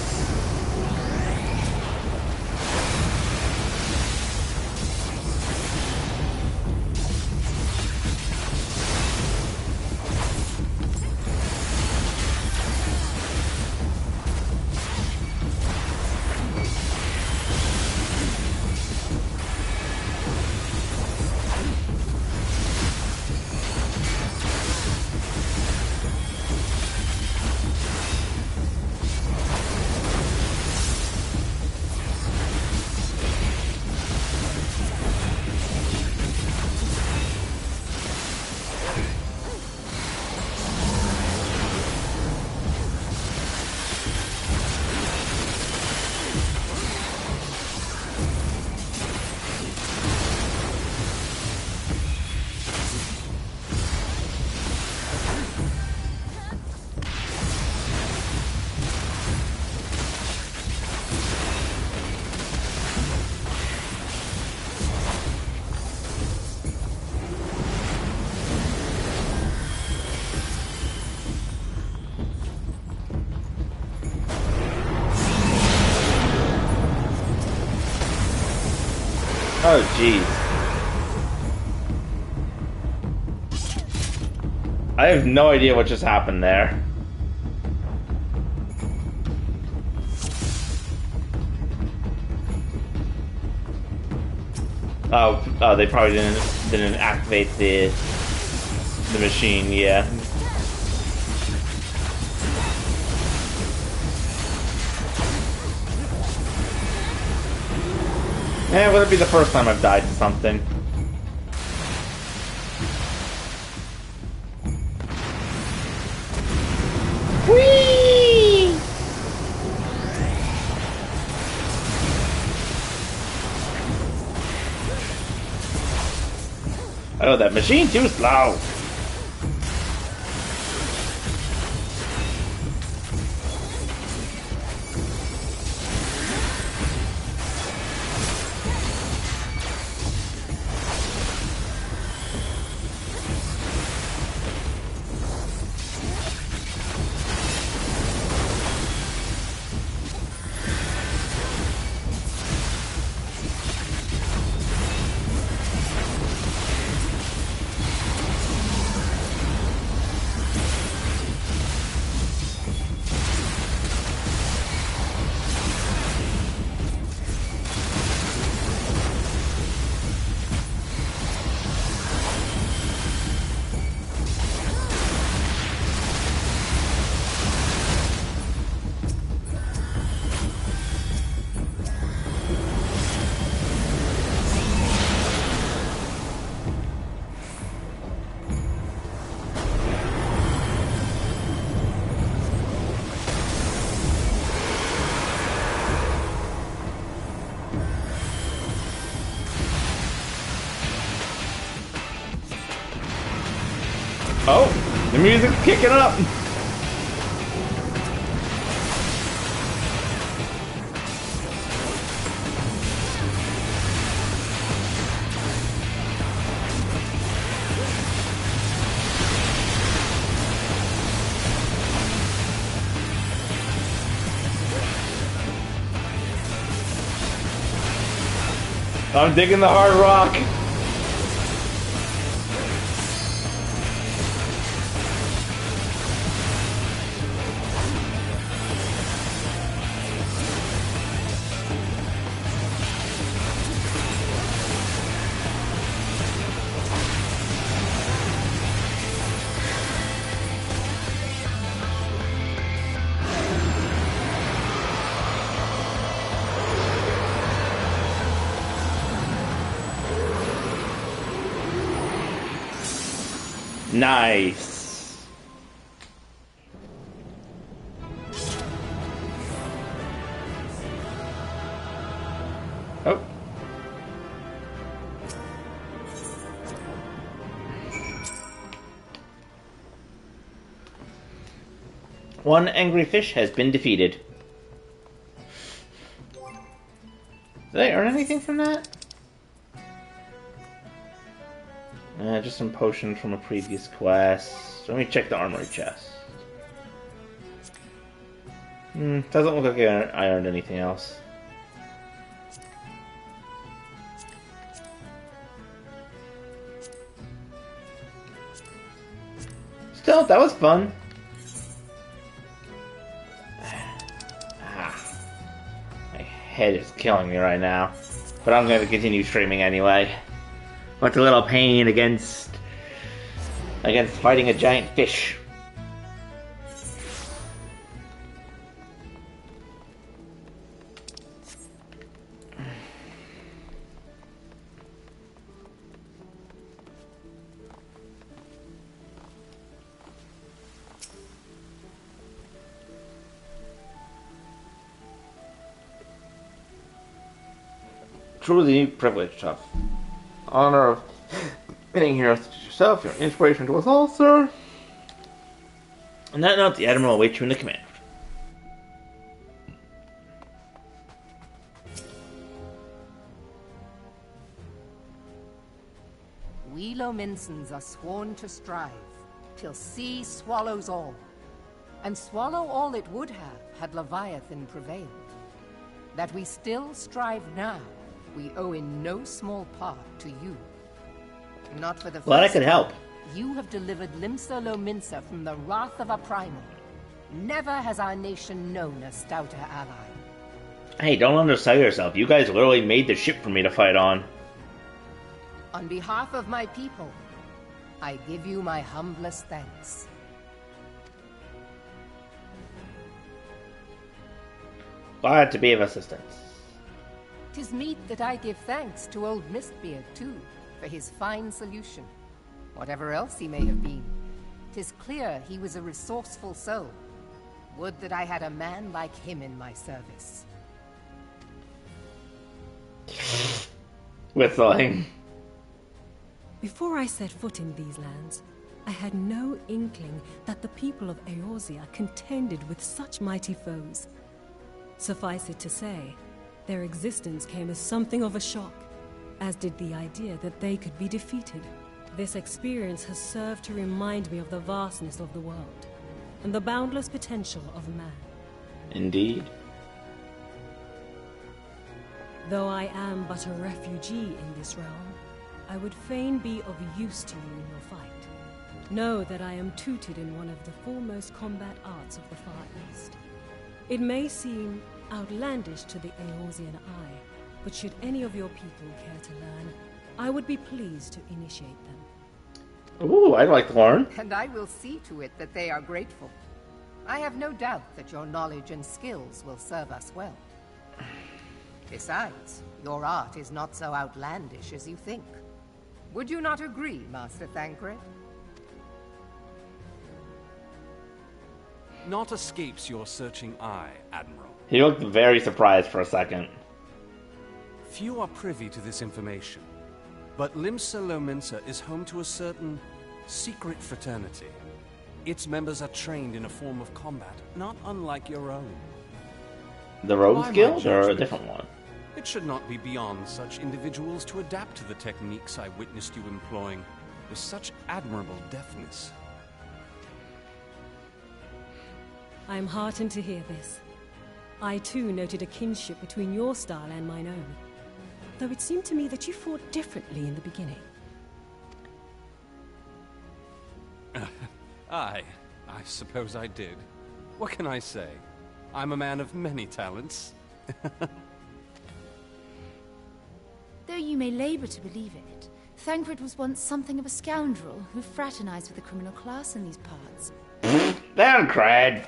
Oh, jeez. I have no idea what just happened there. Oh, they probably didn't activate the machine, yeah. Eh, would it be the first time I've died to something? Whee! Oh, that machine too slow. Oh, the music's kicking up. I'm digging the hard rock. Nice. Oh. One angry fish has been defeated. Did I earn anything from that? Just some potions from a previous quest. Let me check the armory chest. Doesn't look like I earned anything else. Still, that was fun. My head is killing me right now. But I'm going to continue streaming anyway. What's a little pain against fighting a giant fish? Truly privileged, tough. Honor of being here to yourself, your inspiration to us all, sir. On that note, the Admiral awaits you in the command. We Lominsons are sworn to strive, till sea swallows all. And swallow all it would have, had Leviathan prevailed. That we still strive now, we owe in no small part to you. Not for the first Glad I could help. You have delivered Limsa Lominsa from the wrath of a primal. Never has our nation known a stouter ally. Hey, don't undersell yourself. You guys literally made the ship for me to fight on. On behalf of my people, I give you my humblest thanks. Glad to be of assistance. 'Tis meet that I give thanks to old Mistbeard, too, for his fine solution. Whatever else he may have been, 'tis clear he was a resourceful soul. Would that I had a man like him in my service. Whistling. Before I set foot in these lands, I had no inkling that the people of Eorzea contended with such mighty foes. Suffice it to say, their existence came as something of a shock, as did the idea that they could be defeated. This experience has served to remind me of the vastness of the world, and the boundless potential of man. Indeed. Though I am but a refugee in this realm, I would fain be of use to you in your fight. Know that I am tutored in one of the foremost combat arts of the Far East. It may seem outlandish to the Eorzean eye, but should any of your people care to learn, I would be pleased to initiate them. Ooh, I'd like to learn. And I will see to it that they are grateful. I have no doubt that your knowledge and skills will serve us well. Besides, your art is not so outlandish as you think. Would you not agree, Master Thancred? Naught escapes your searching eye, Admiral. He looked very surprised for a second. Few are privy to this information, but Limsa Lominsa is home to a certain secret fraternity. Its members are trained in a form of combat, not unlike your own. The Rogues By my Guild, or a judgment, different one? It should not be beyond such individuals to adapt to the techniques I witnessed you employing with such admirable deftness. I am heartened to hear this. I too noted a kinship between your style and mine own, though it seemed to me that you fought differently in the beginning. I suppose I did. What can I say? I'm a man of many talents. Though you may labor to believe it, Thancred was once something of a scoundrel who fraternized with the criminal class in these parts. Thancred!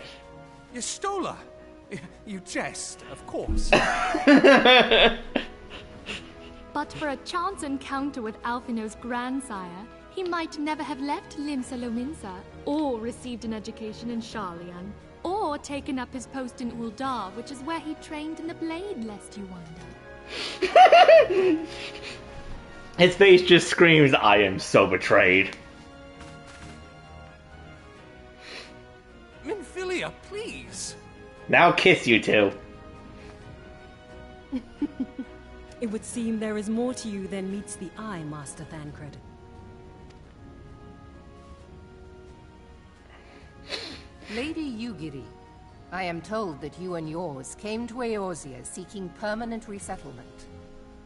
Yestola! You jest, of course. But for a chance encounter with Alphino's grandsire, he might never have left Limsa Lominsa, or received an education in Sharlayan, or taken up his post in Uldar, which is where he trained in the blade, lest you wonder. His face just screams, I am so betrayed. Minfilia, please! Now kiss you two. It would seem there is more to you than meets the eye, Master Thancred. Lady Yugiri, I am told that you and yours came to Eorzea seeking permanent resettlement,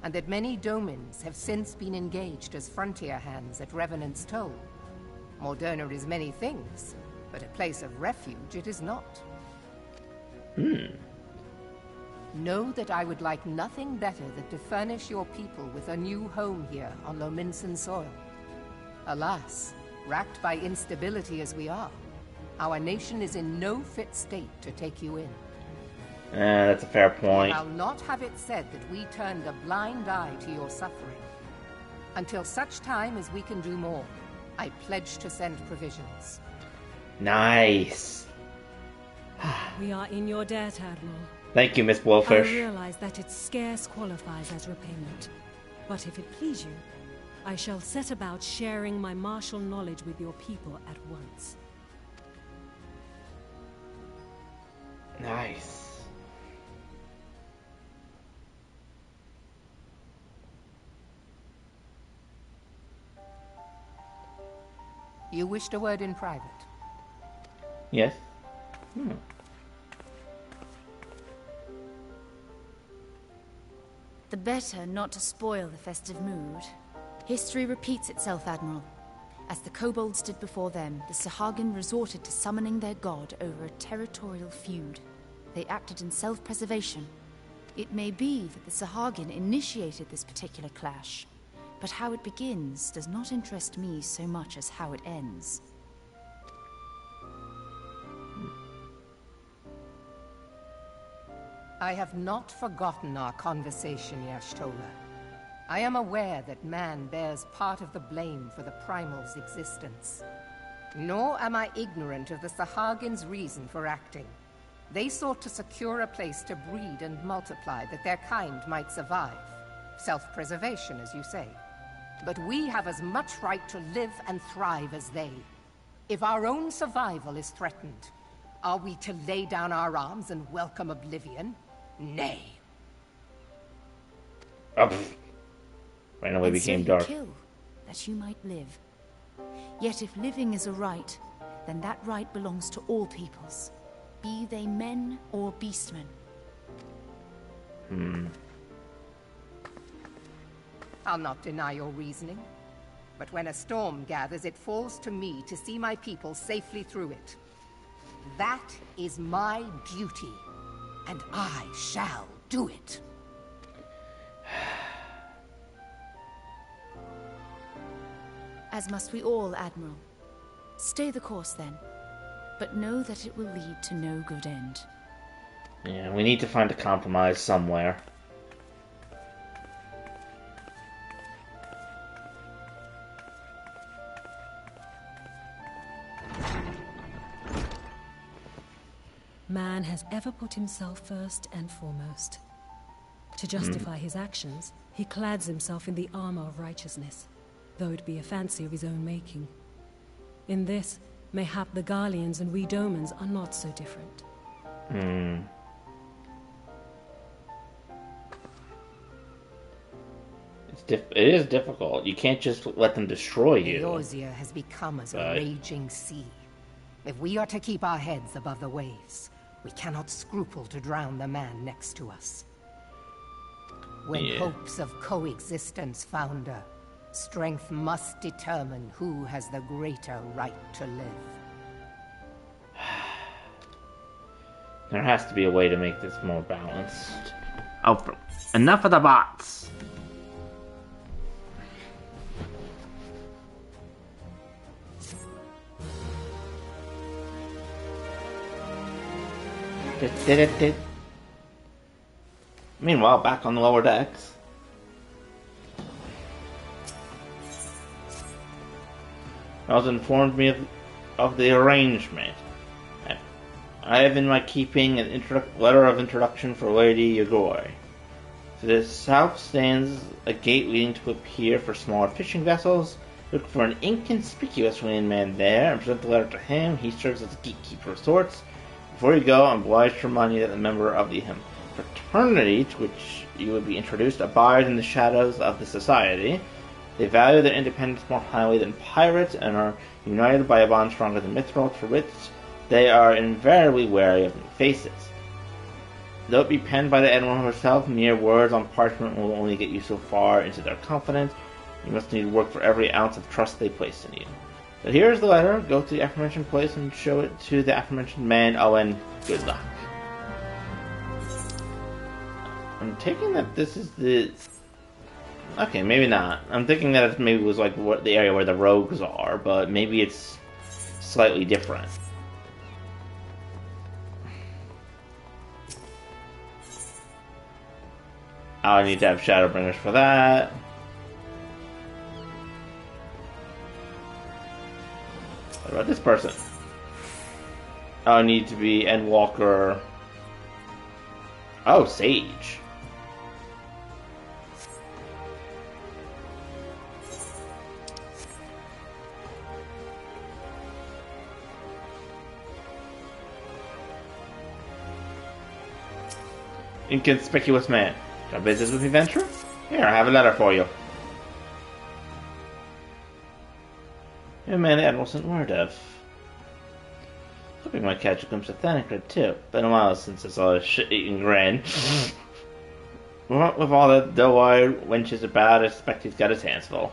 and that many domins have since been engaged as frontier hands at Revenant's Toll. Morderna is many things, but a place of refuge it is not. Know that I would like nothing better than to furnish your people with a new home here on Lominsan soil. Alas, racked by instability as we are, our nation is in no fit state to take you in. That's a fair point. I'll not have it said that we turned a blind eye to your suffering. Until such time as we can do more, I pledge to send provisions. Nice. We are in your debt, Admiral. Thank you, Miss I Blowfish. realize that it scarce qualifies as repayment, but if it please you, I shall set about sharing my martial knowledge with your people at once. Nice. You wished a word in private. Yes. The better not to spoil the festive mood. History repeats itself, Admiral. As the kobolds did before them, the Sahagin resorted to summoning their god over a territorial feud. They acted in self-preservation. It may be that the Sahagin initiated this particular clash, but how it begins does not interest me so much as how it ends. I have not forgotten our conversation, Y'ashtola. I am aware that man bears part of the blame for the Primal's existence. Nor am I ignorant of the Sahagin's reason for acting. They sought to secure a place to breed and multiply that their kind might survive. Self-preservation, as you say. But we have as much right to live and thrive as they. If our own survival is threatened, are we to lay down our arms and welcome oblivion? Nay. Right away And became so dark. kill, that you might live. Yet if living is a right, then that right belongs to all peoples, be they men or beastmen. I'll not deny your reasoning. But when a storm gathers, it falls to me to see my people safely through it. That is my duty, and I shall do it. As must we all, Admiral. Stay the course, then. But know that it will lead to no good end. Yeah, we need to find a compromise somewhere. Man has ever put himself first and foremost. To justify his actions, he clads himself in the armor of righteousness, though it be a fancy of his own making. In this, mayhap the Garleans and we Domans are not so different. It is difficult. You can't just let them destroy you. Eorzea has become as a raging sea. If we are to keep our heads above the waves, we cannot scruple to drown the man next to us. When hopes of coexistence founder, strength must determine who has the greater right to live. There has to be a way to make this more balanced. Oh, enough of the bots! Meanwhile, back on the lower decks. Charles informed me of the arrangement. I have in my keeping an letter of introduction for Lady Yagoi. To the south stands a gate leading to a pier for smaller fishing vessels. Look for an inconspicuous Rhenian man there and present the letter to him. He serves as a gatekeeper of sorts. Before you go, I'm obliged to remind you that the member of the fraternity to which you would be introduced abides in the shadows of the society. They value their independence more highly than pirates and are united by a bond stronger than mithril, for which they are invariably wary of new faces. Though it be penned by the Admiral herself, mere words on parchment will only get you so far into their confidence. You must need work for every ounce of trust they place in you. But here is the letter. Go to the aforementioned place and show it to the aforementioned man, Owen. Good luck. I'm taking that this is the... Okay, maybe not. I'm thinking that it maybe was like the area where the rogues are, but maybe it's slightly different. I need to have Shadowbringers for that. What about this person? I need to be Endwalker. Oh, Sage. Inconspicuous man. Got business with me, venture? Here, I have a letter for you. A man the Admiral sent word of. Hoping I might catch a glimpse of Thanicred too. Been a while since I saw a shit-eating grin. What with all the doe-eyed wenches about, I suspect he's got his hands full.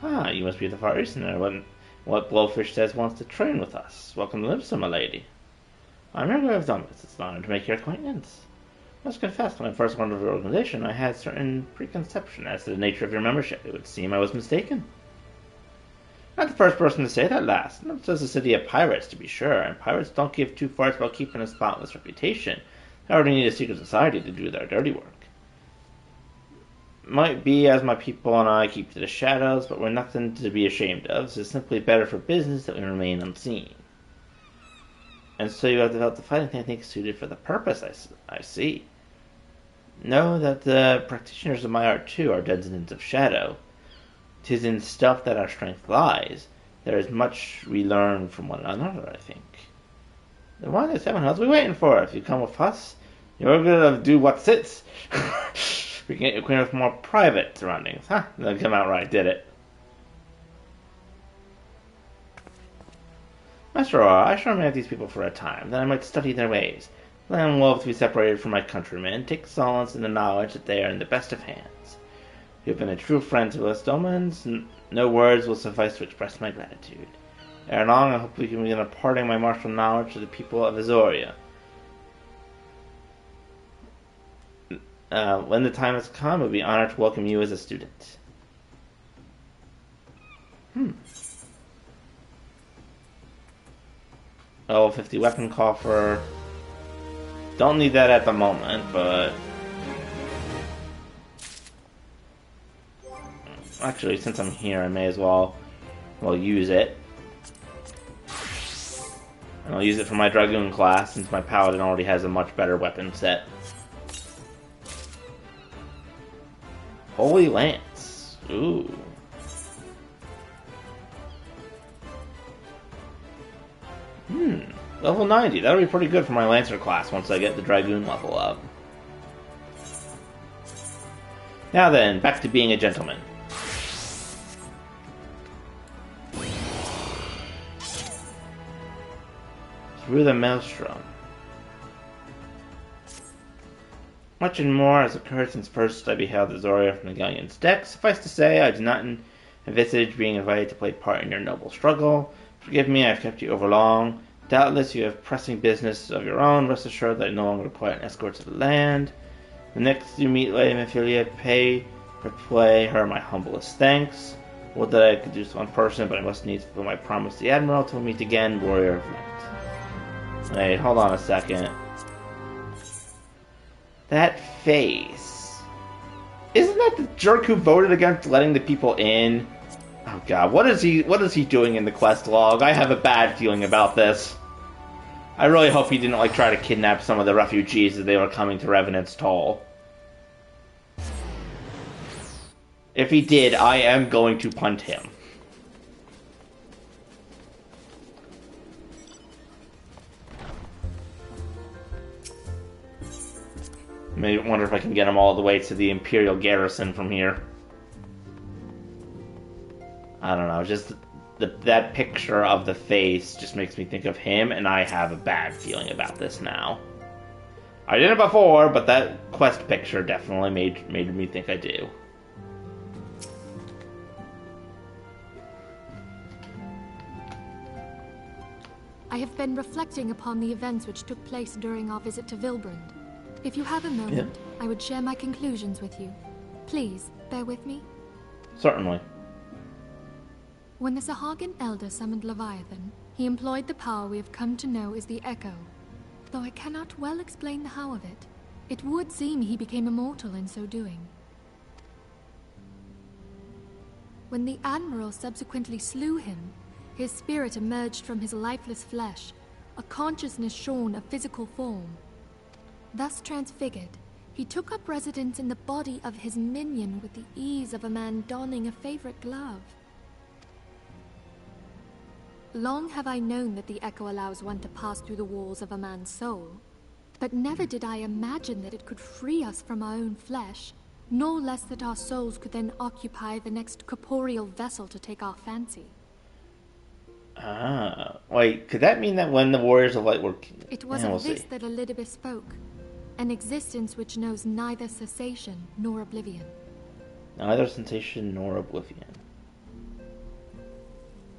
Ah, you must be the Far Easterner. What Blowfish says wants to train with us. Welcome to Limsa, my lady. I'm Margaret of Dumbus. It's an honor to make your acquaintance. I must confess, when I first learned of your organization, I had certain preconception as to the nature of your membership. It would seem I was mistaken. Not the first person to say that last. Not just a city of pirates, to be sure, and pirates don't give two farts about keeping a spotless reputation. They already need a secret society to do their dirty work. Might be as my people and I keep to the shadows, but we're nothing to be ashamed of. So it's simply better for business that we remain unseen. And so you have developed a fighting technique suited for the purpose, I see. Know that the practitioners of my art, too, are descendants of shadow. 'Tis in stuff that our strength lies. There is much we learn from one another, I think. Then why the seven hells are we waiting for? If you come with us, you're gonna do what sits. We can get you acquainted with more private surroundings. Huh? That come out right, did it? Master Aurora, I shall remain with these people for a time, then I might study their ways. Then I am loath to be separated from my countrymen, and take solace in the knowledge that they are in the best of hands. You have been a true friend to us, Domans. No words will suffice to express my gratitude. Ere long, I hope we can begin imparting my martial knowledge to the people of Eorzea. When the time has come, it will be an honor to welcome you as a student. Level 50 weapon coffer. Don't need that at the moment, but... Actually, since I'm here, I may as well use it. And I'll use it for my Dragoon class, since my Paladin already has a much better weapon set. Holy Lance. Ooh. Level 90. That'll be pretty good for my Lancer class once I get the Dragoon level up. Now then, back to being a gentleman. Through the Maelstrom. Much and more has occurred since first I beheld the Zoria from the Galleon's deck. Suffice to say, I do not envisage being invited to play part in your noble struggle. Forgive me, I've kept you overlong. Doubtless you have pressing business of your own. Rest assured that I no longer require an escort to the land. The next you meet Lady Mephilia, pay her my humblest thanks. Would that I could do so in person, but I must needs fulfill my promise to the Admiral till we meet again, Warrior of Light. Wait, hold on a second. That face. Isn't that the jerk who voted against letting the people in? Oh god, what is he doing in the quest log? I have a bad feeling about this. I really hope he didn't try to kidnap some of the refugees as they were coming to Revenant's Toll. If he did, I am going to punt him. I wonder if I can get him all the way to the Imperial garrison from here. I don't know, just that picture of the face just makes me think of him, and I have a bad feeling about this now. I didn't before, but that quest picture definitely made me think I do. I have been reflecting upon the events which took place during our visit to Vilbrand. If you have a moment, I would share my conclusions with you. Please, bear with me. Certainly. When the Sahagin Elder summoned Leviathan, he employed the power we have come to know as the Echo. Though I cannot well explain the how of it, it would seem he became immortal in so doing. When the Admiral subsequently slew him, his spirit emerged from his lifeless flesh, a consciousness shorn of physical form. Thus transfigured, he took up residence in the body of his minion with the ease of a man donning a favorite glove. Long have I known that the Echo allows one to pass through the walls of a man's soul, but never did I imagine that it could free us from our own flesh, nor less that our souls could then occupy the next corporeal vessel to take our fancy. Ah, wait, could that mean that when the Warriors of Light were... It was of this that Elidibus spoke, an existence which knows neither cessation nor oblivion. Neither sensation nor oblivion.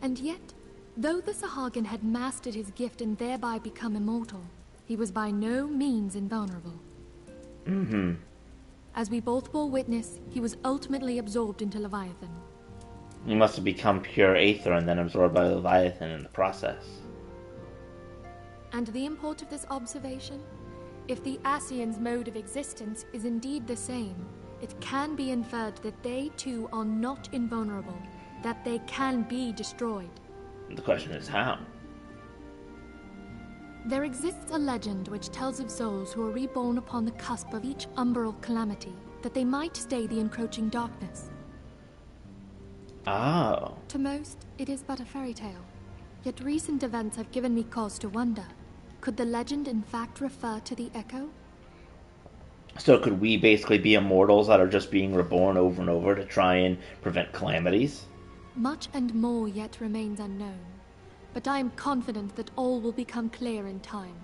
And yet, though the Sahagin had mastered his gift and thereby become immortal, he was by no means invulnerable. Mm-hmm. As we both bore witness, he was ultimately absorbed into Leviathan. He must have become pure aether and then absorbed by Leviathan in the process. And the import of this observation? If the Ascians' mode of existence is indeed the same, it can be inferred that they too are not invulnerable, that they can be destroyed. The question is how? There exists a legend which tells of souls who are reborn upon the cusp of each umbral calamity, that they might stay the encroaching darkness. Oh. To most, it is but a fairy tale. Yet recent events have given me cause to wonder. Could the legend in fact refer to the Echo? So could we basically be immortals that are just being reborn over and over to try and prevent calamities? Much and more yet remains unknown, but I am confident that all will become clear in time.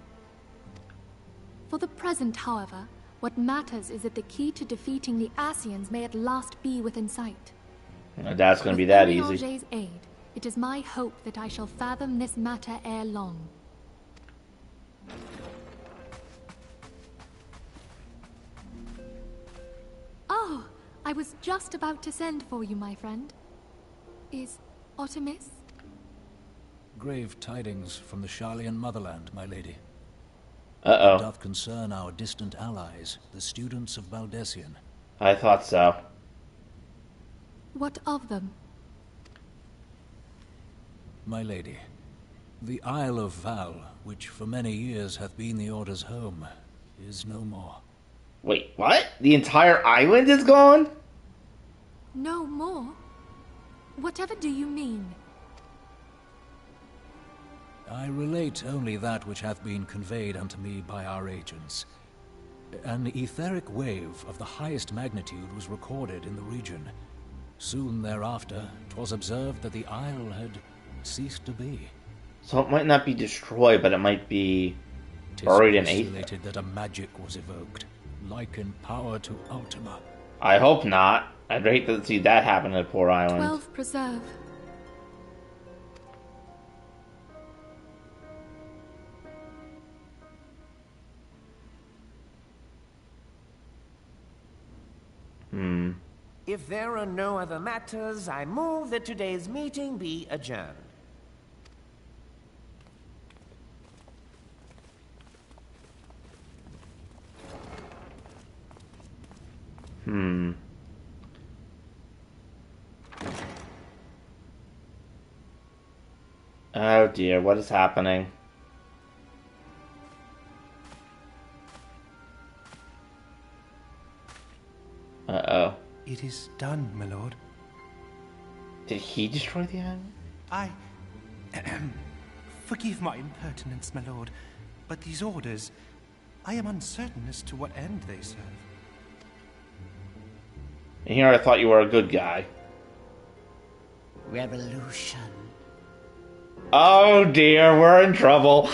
For the present, however, what matters is that the key to defeating the Ascians may at last be within sight. That's going to be that easy. With Oriange's aid, it is my hope that I shall fathom this matter ere long. Oh, I was just about to send for you, my friend. Is Artemis? Grave tidings from the Sharlayan motherland, my lady. Uh-oh. It doth concern our distant allies, the students of Baldessian. I thought so. What of them? My lady, the Isle of Val, which for many years hath been the Order's home, is no more. Wait, what? The entire island is gone? No more? Whatever do you mean? I relate only that which hath been conveyed unto me by our agents. An etheric wave of the highest magnitude was recorded in the region. Soon thereafter, 'twas observed that the isle had ceased to be. So it might not be destroyed, but it might be 'Tis buried in aether. postulated that a magic was evoked, like in power to Ultima. I hope not. I'd hate to see that happen at poor island. 12 preserve. If there are no other matters, I move that today's meeting be adjourned. Oh dear, what is happening? Uh-oh. It is done, my lord. Did he destroy the island? I... Forgive my impertinence, my lord, but these orders, I am uncertain as to what end they serve. And here I thought you were a good guy. Revolution. Oh dear, we're in trouble.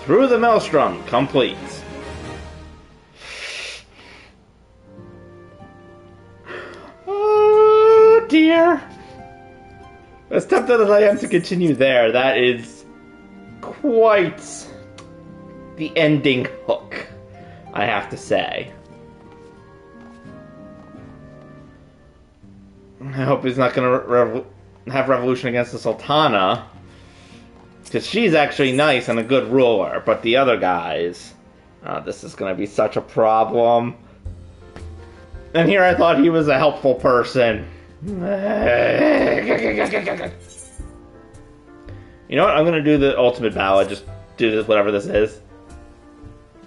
Through the Maelstrom, complete. Oh dear. As tempted as I am to continue there, that is quite the ending hook, I have to say. I hope he's not going to have revolution against the Sultana. Because she's actually nice and a good ruler, but the other guys... this is going to be such a problem. And here I thought he was a helpful person. You know what? I'm going to do the ultimate battle. Just do this, whatever this is.